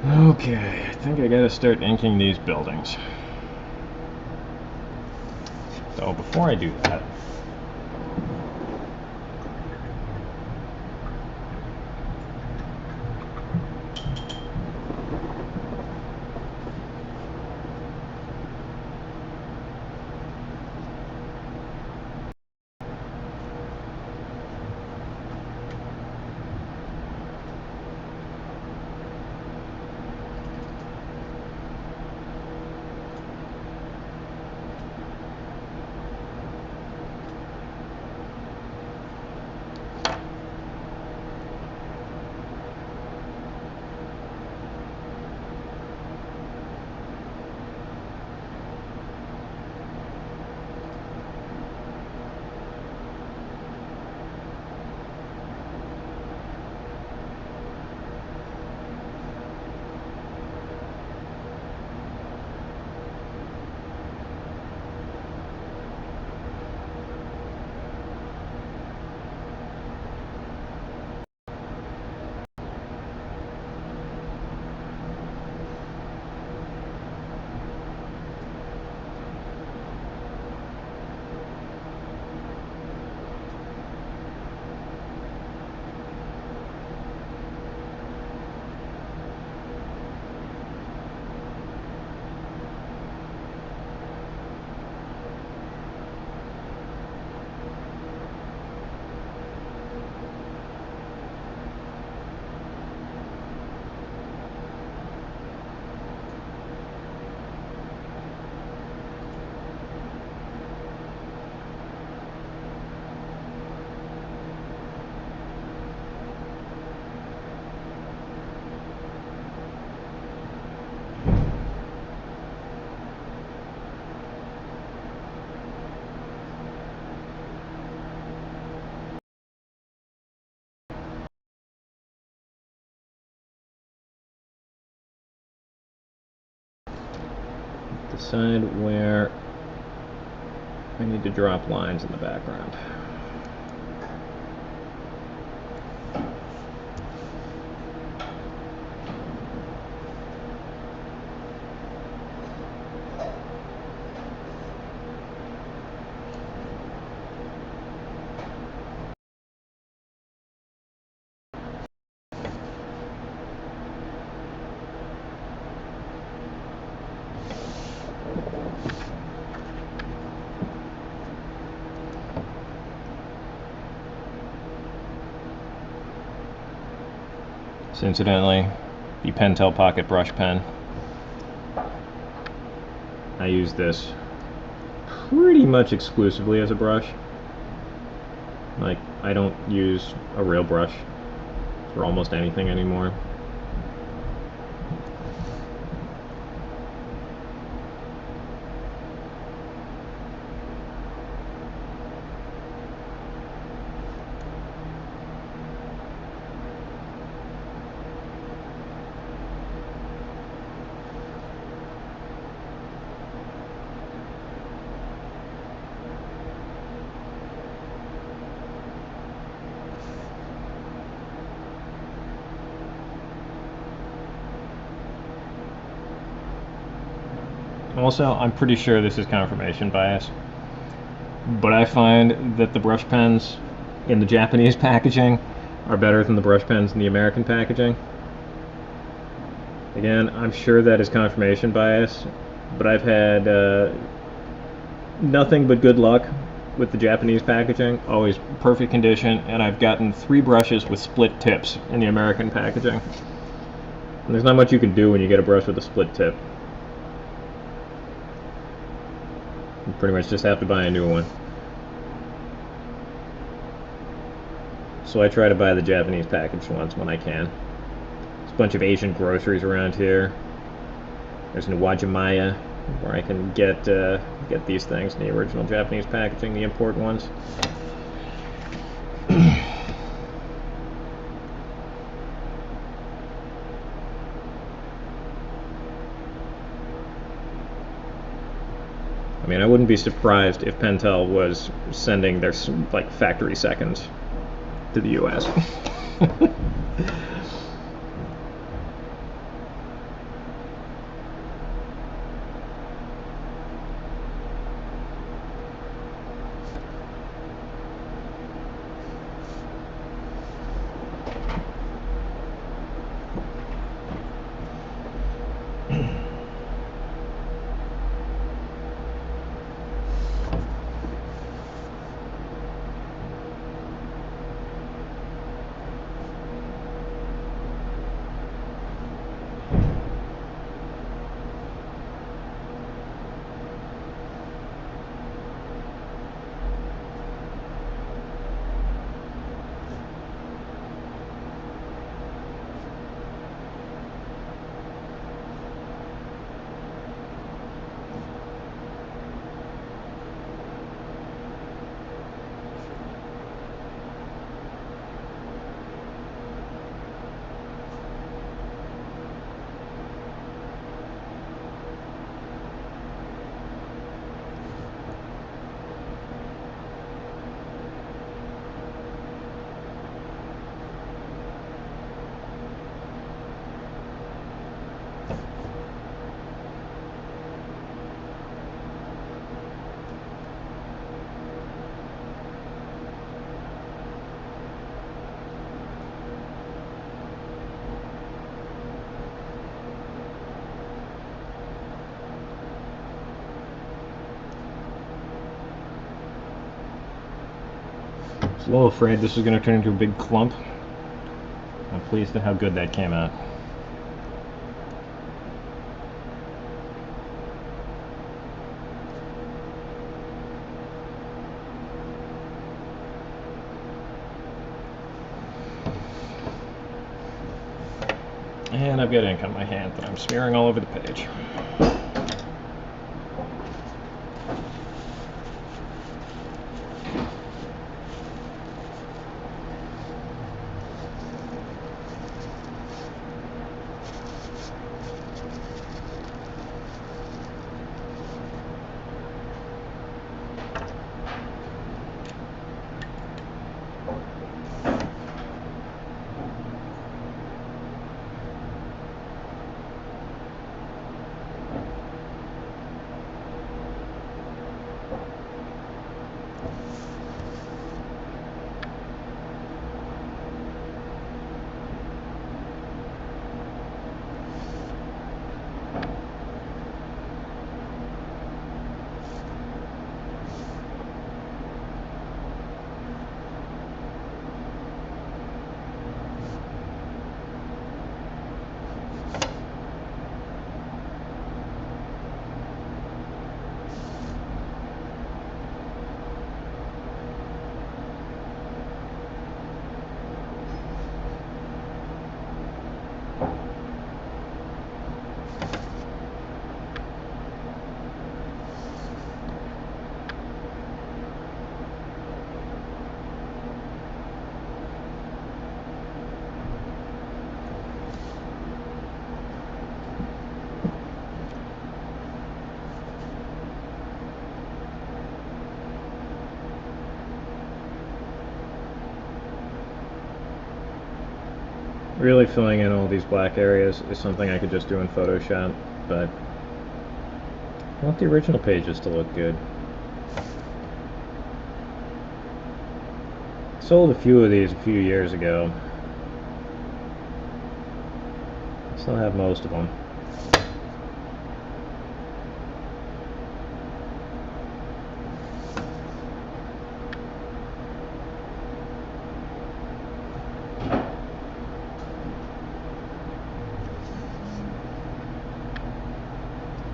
Okay, I think I gotta start inking these buildings. So before I do that, decide where I need to drop lines in the background. So incidentally, the Pentel Pocket Brush Pen, I use this pretty much exclusively as a brush. Like, I don't use a real brush for almost anything anymore. Also, I'm pretty sure this is confirmation bias, but I find that the brush pens in the Japanese packaging are better than the brush pens in the American packaging. Again, I'm sure that is confirmation bias, but I've had nothing but good luck with the Japanese packaging, always perfect condition, and I've gotten 3 brushes with split tips in the American packaging. And there's not much you can do when you get a brush with a split tip. pretty much just have to buy a new one. So I try to buy the Japanese packaged ones when I can. There's a bunch of Asian groceries around here. There's Nuwajimaya, where I can get these things in the original Japanese packaging, the import ones. I mean, I wouldn't be surprised if Pentel was sending their like factory seconds to the U.S. I was a little afraid this was going to turn into a big clump. I'm pleased at how good that came out. And I've got ink on my hand that I'm smearing all over the page. Really filling in all these black areas is something I could just do in Photoshop, but I want the original pages to look good. Sold a few of these a few years ago. Still have most of them.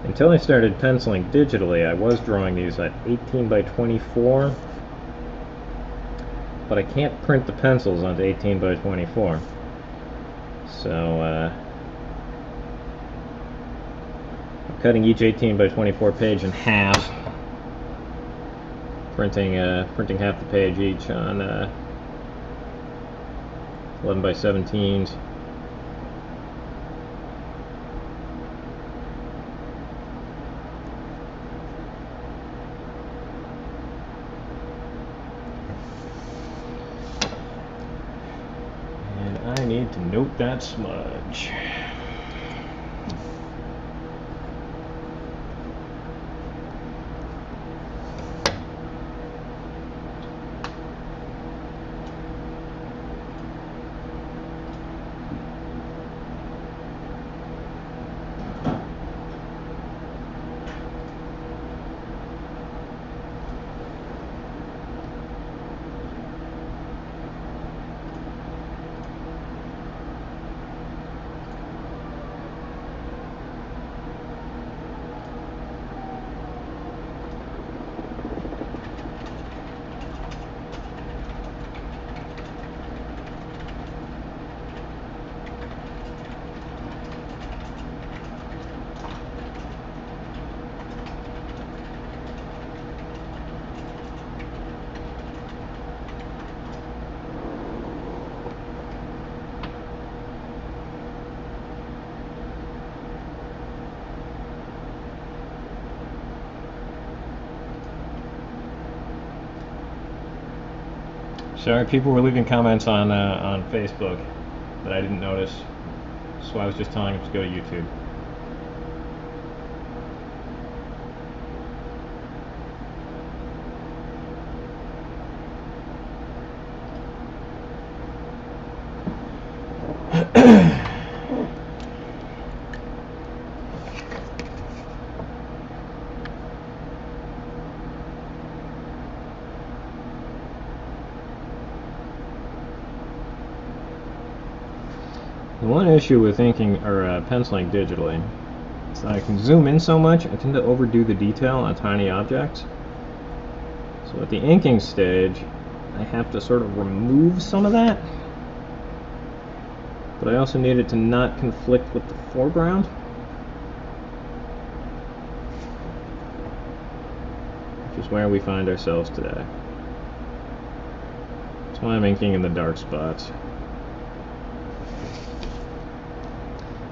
Until I started penciling digitally, I was drawing these at 18 by 24, but I can't print the pencils onto 18 by 24. So I'm cutting each 18 by 24 page in half, printing half the page each on 11 by 17s. I need to note that smudge. Sorry, people were leaving comments on Facebook that I didn't notice, so I was just telling them to go to YouTube. The one issue with inking or penciling digitally is that I can zoom in so much, I tend to overdo the detail on tiny objects. So at the inking stage, I have to sort of remove some of that, but I also need it to not conflict with the foreground. Which is where we find ourselves today. That's why I'm inking in the dark spots.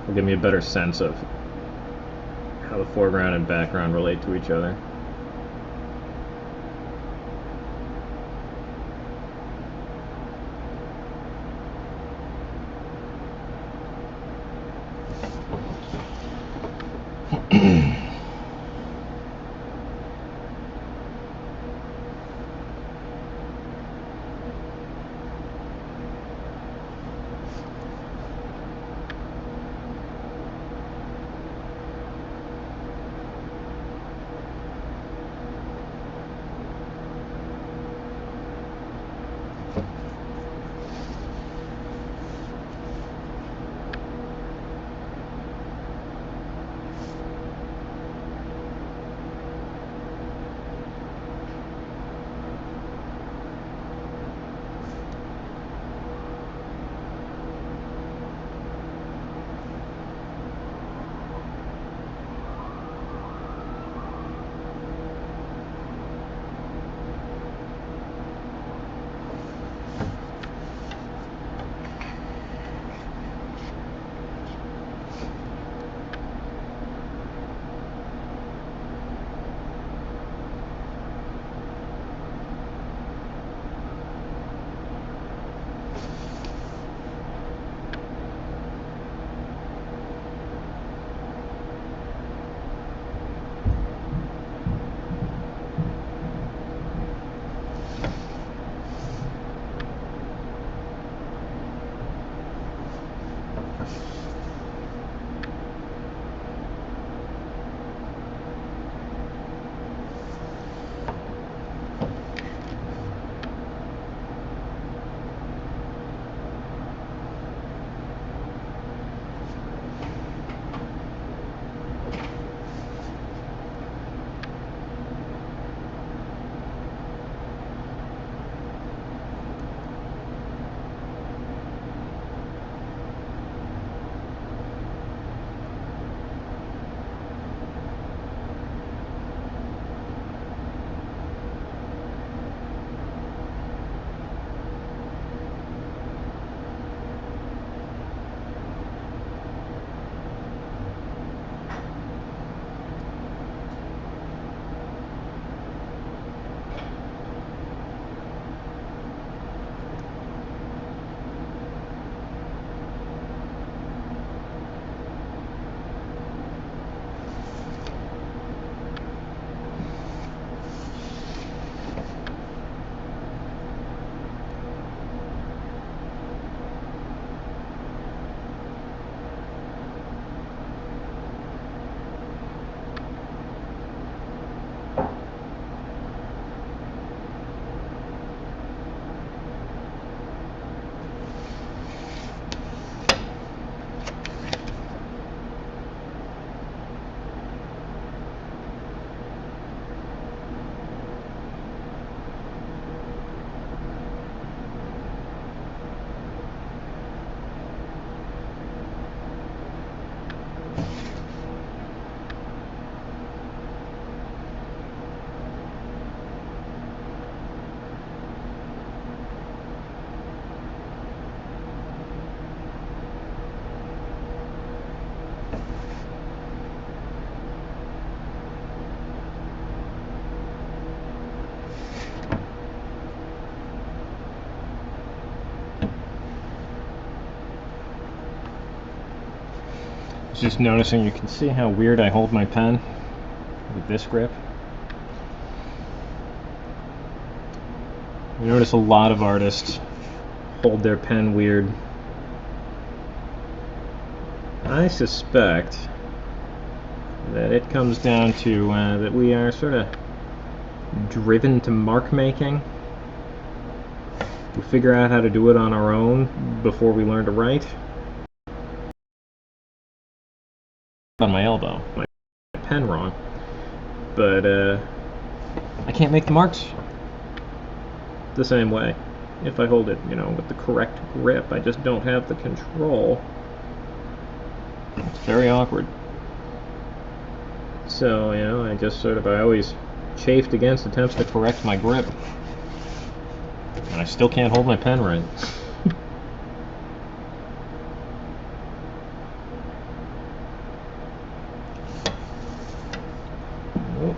Will give me a better sense of how the foreground and background relate to each other. Just noticing, you can see how weird I hold my pen with this grip. You notice a lot of artists hold their pen weird. I suspect that it comes down to that we are sort of driven to mark making. We figure out how to do it on our own before we learn to write. On my elbow, my pen wrong, but I can't make the marks the same way. If I hold it, with the correct grip, I just don't have the control. It's very awkward. So, I always chafed against attempts to correct my grip. And I still can't hold my pen right. Oh,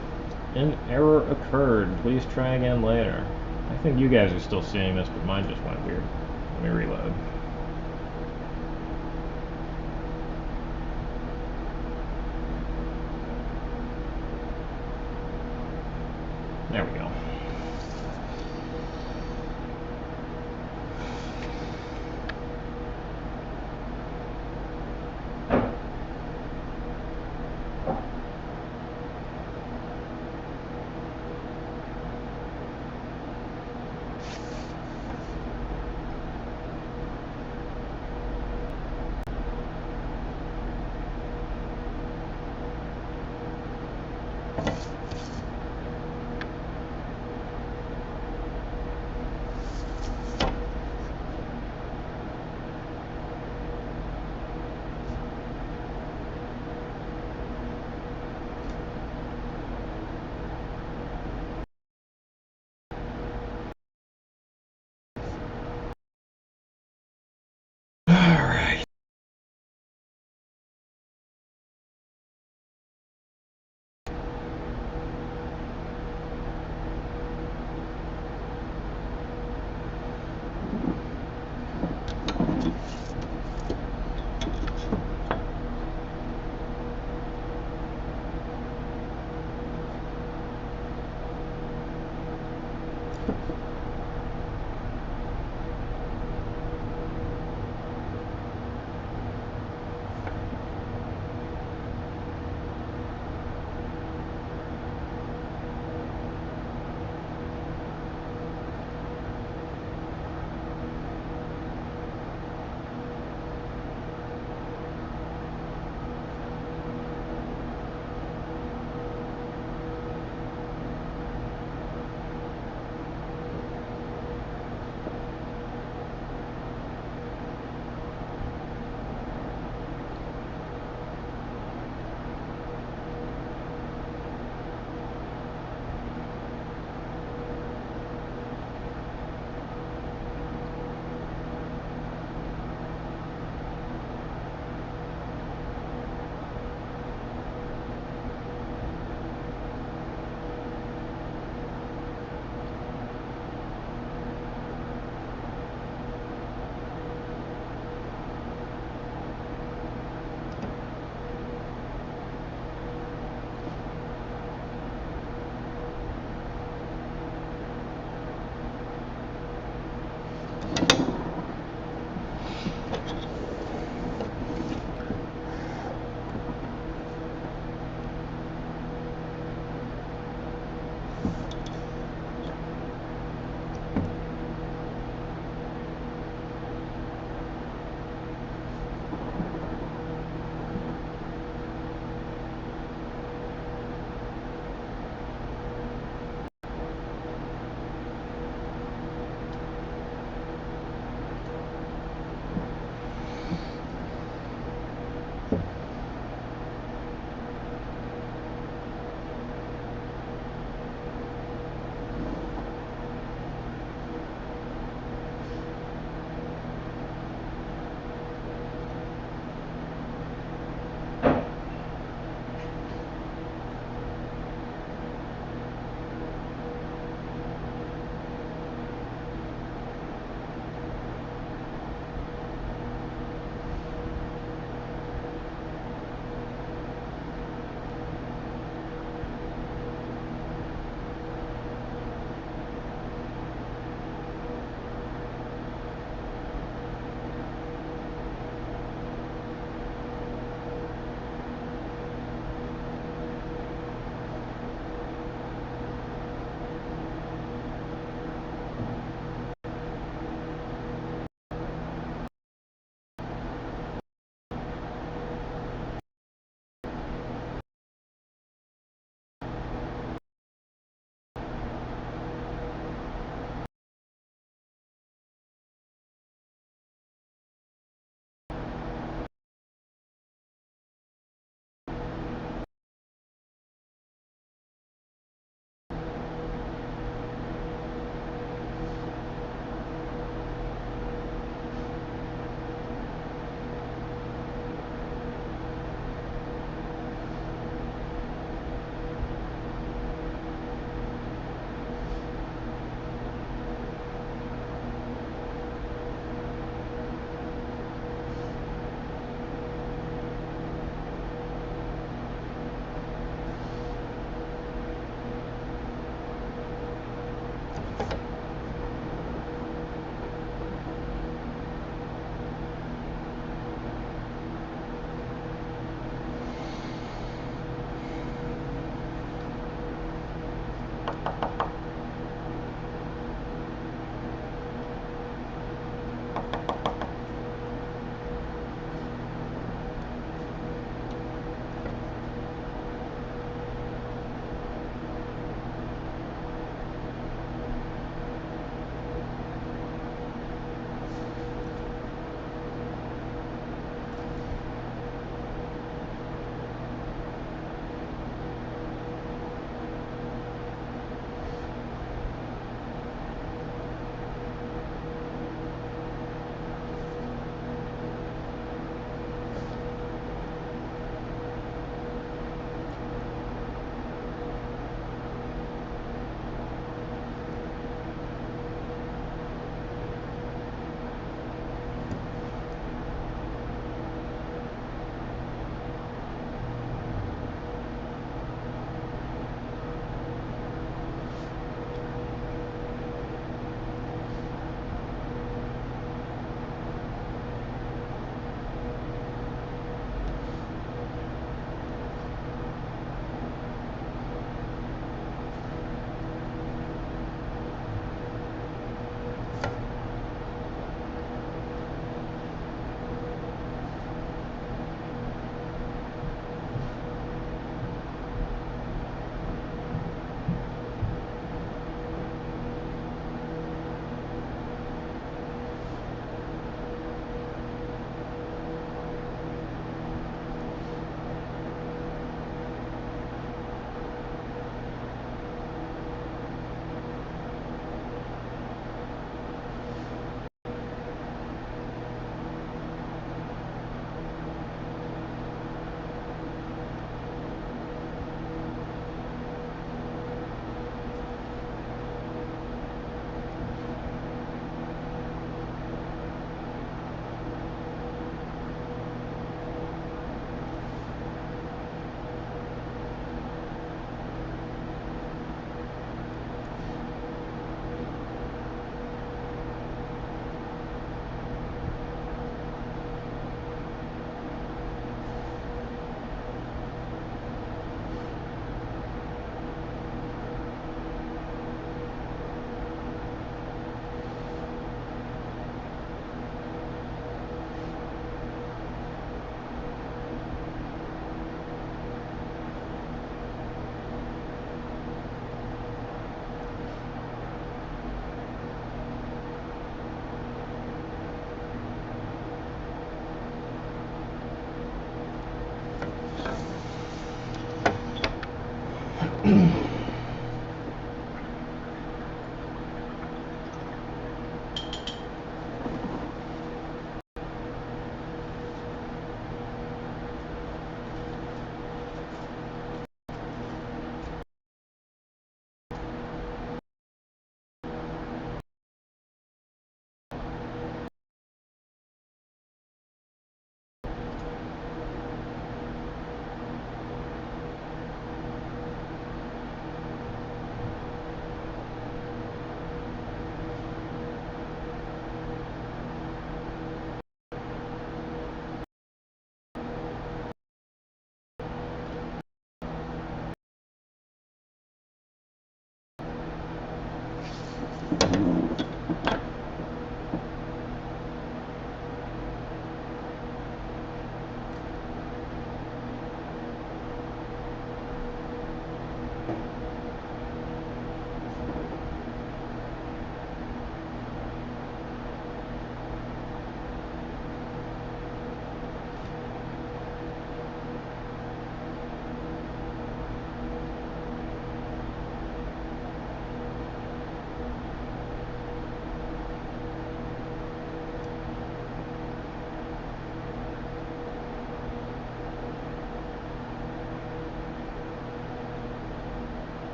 an error occurred. Please try again later. I think you guys are still seeing this, but mine just went weird. Let me reload. There we go.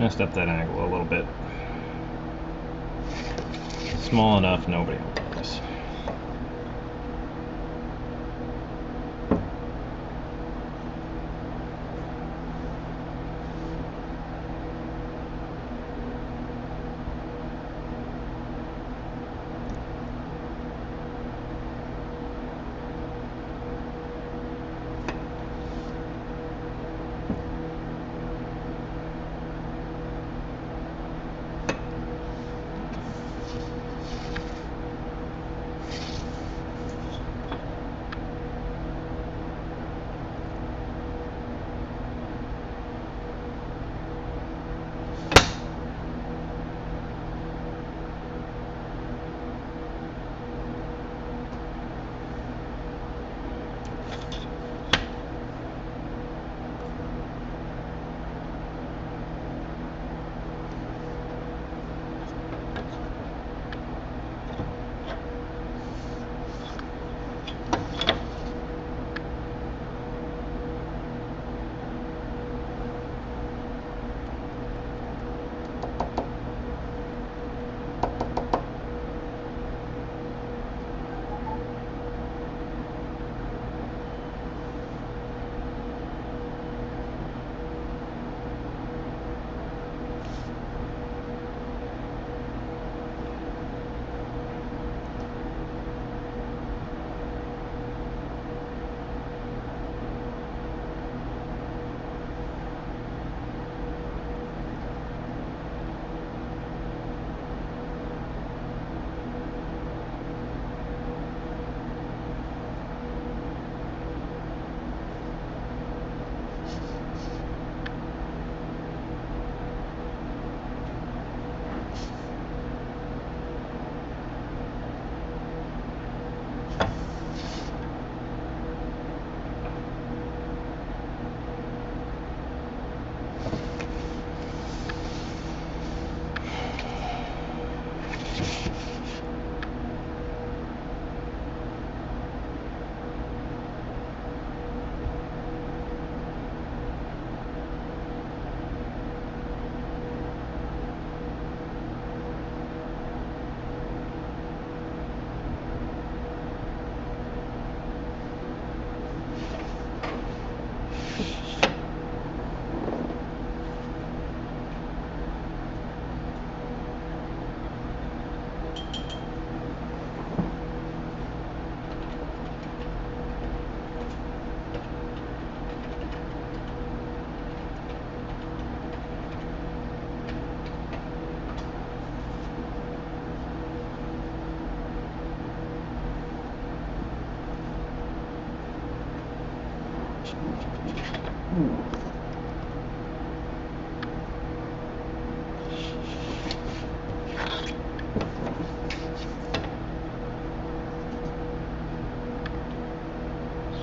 Messed up that angle a little bit. Small enough, nobody will notice.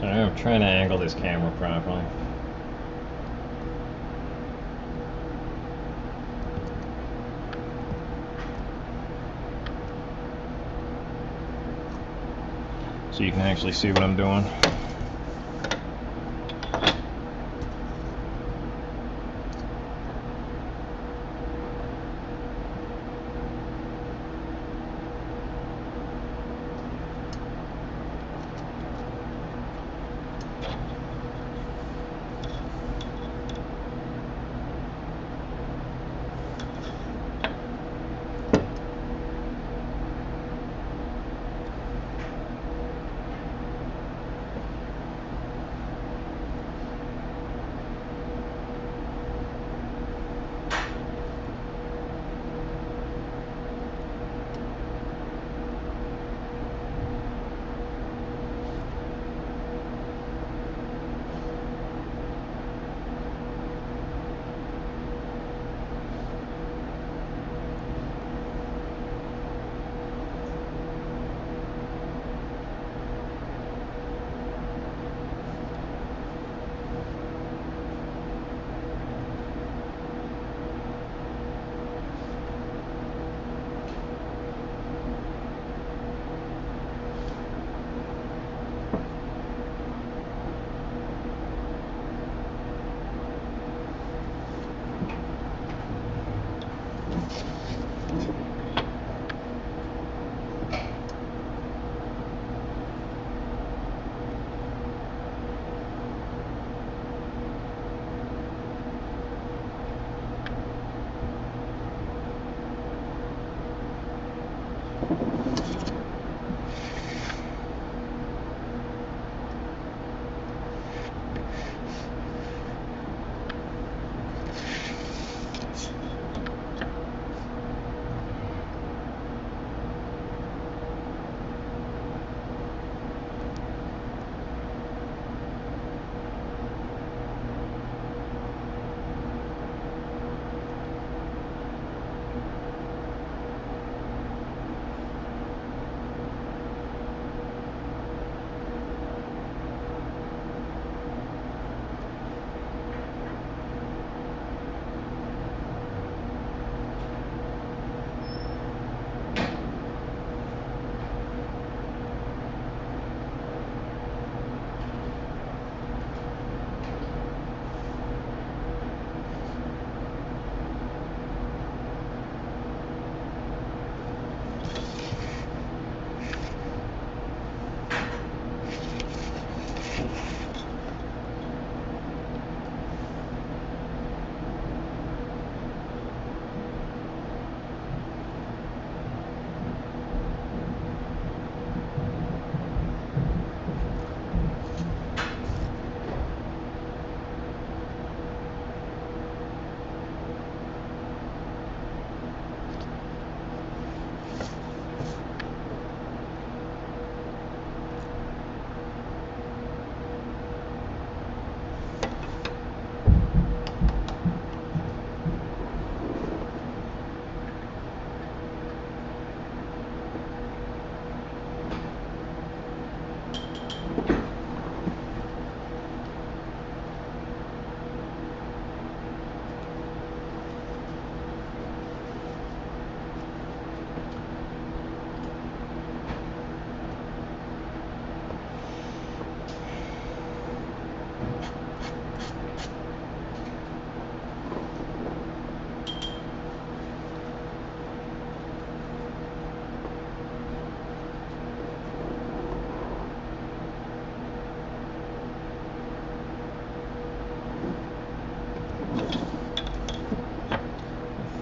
So I'm trying to angle this camera properly. So you can actually see what I'm doing.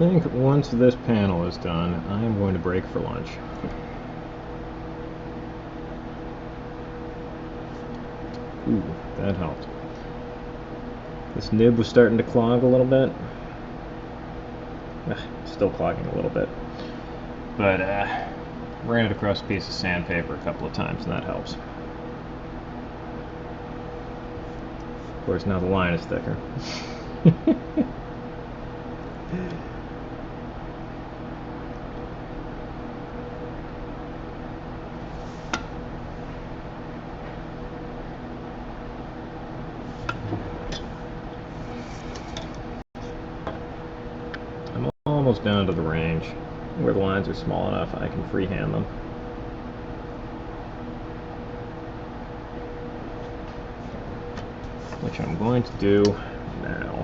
think once this panel is done, I am going to break for lunch. Ooh, that helped. This nib was starting to clog a little bit. Still clogging a little bit. But ran it across a piece of sandpaper a couple of times, and that helps. Of course, now the line is thicker. I'm almost down to the range where the lines are small enough I can freehand them. Which I'm going to do now.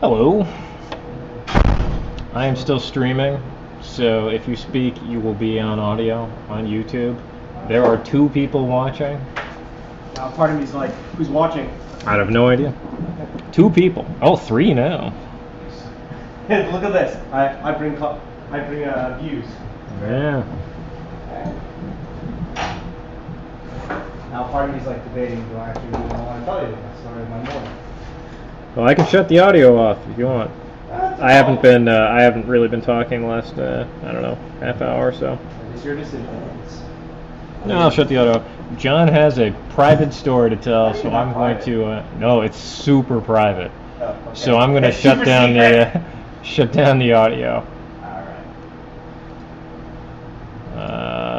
Hello. I am still streaming, so if you speak, you will be on audio on YouTube. There are 2 people watching.
Now, part of me's like, who's watching?
I have no idea. 2 people. Oh, 3 now.
Hey, look at this. I bring views.
Yeah.
Now, part of me's like debating, do I actually really want to tell you that story of my morning?
Well, I can shut the audio off if you want. I haven't really been talking the last, I don't know, half hour or so.
It's your decision.
No, I'll shut the audio off. John has a private story to tell, so I'm going to, no, it's super private.
Oh, okay.
So I'm going to shut down the audio.
Alright.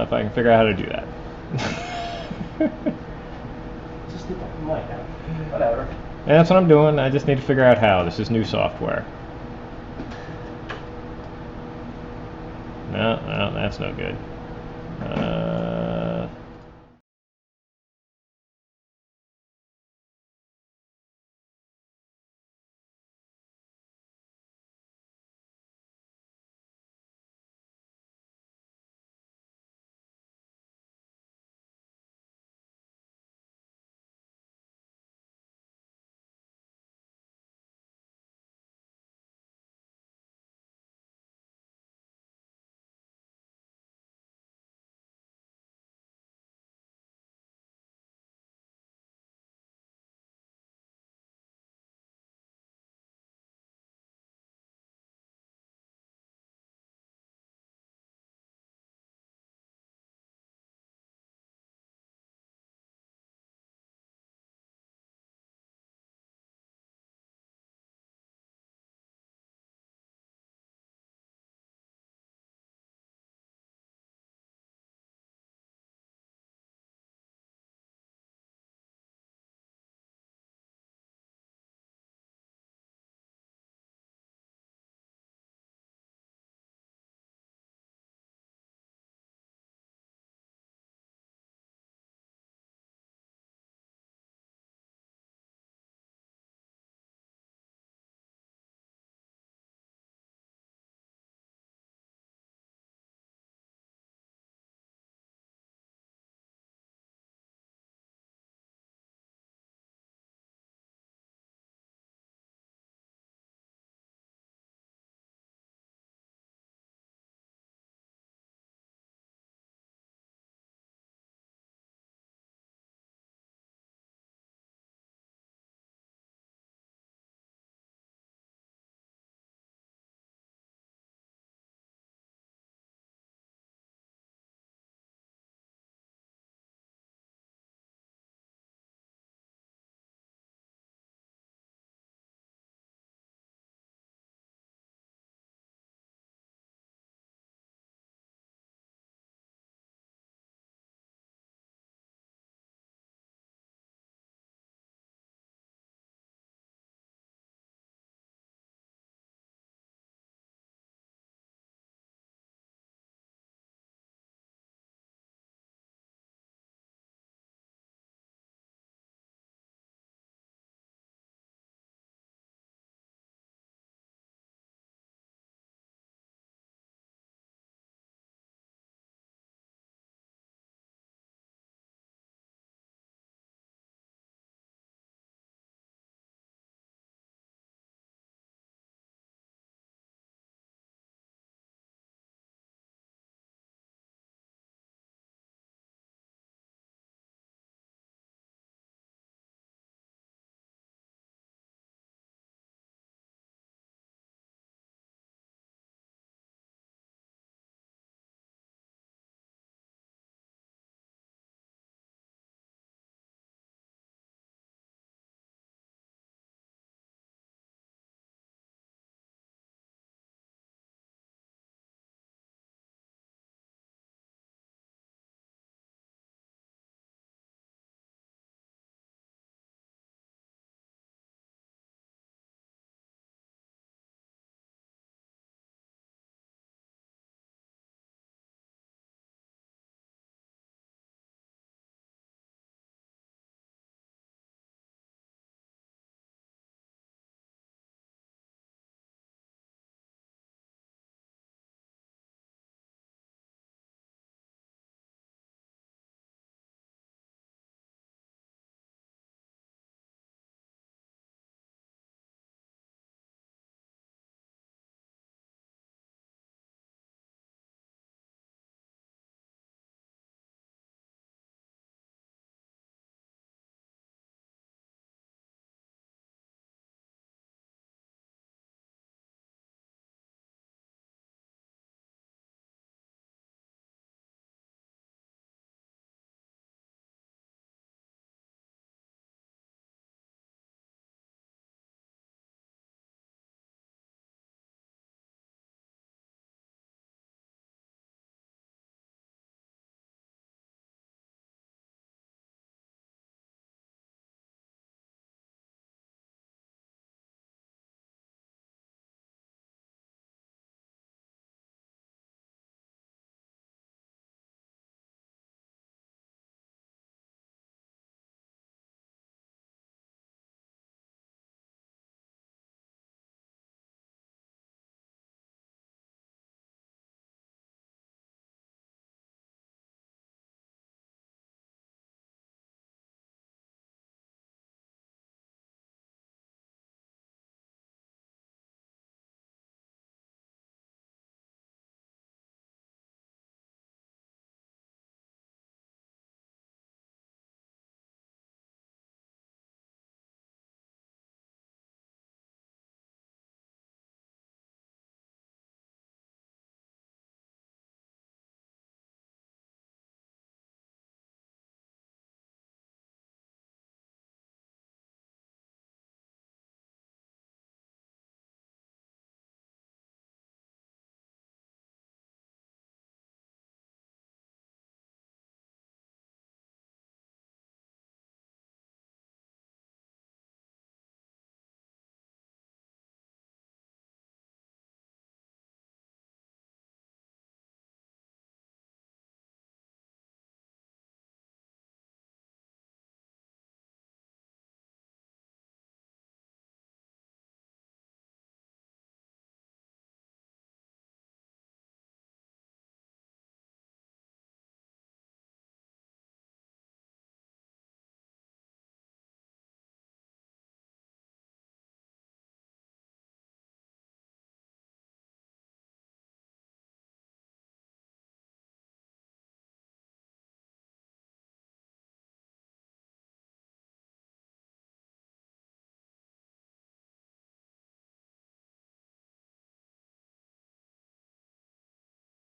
If I can figure out how to do that.
Just leave the mic out. Whatever.
And that's what I'm doing. I just need to figure out how. This is new software. No, that's no good.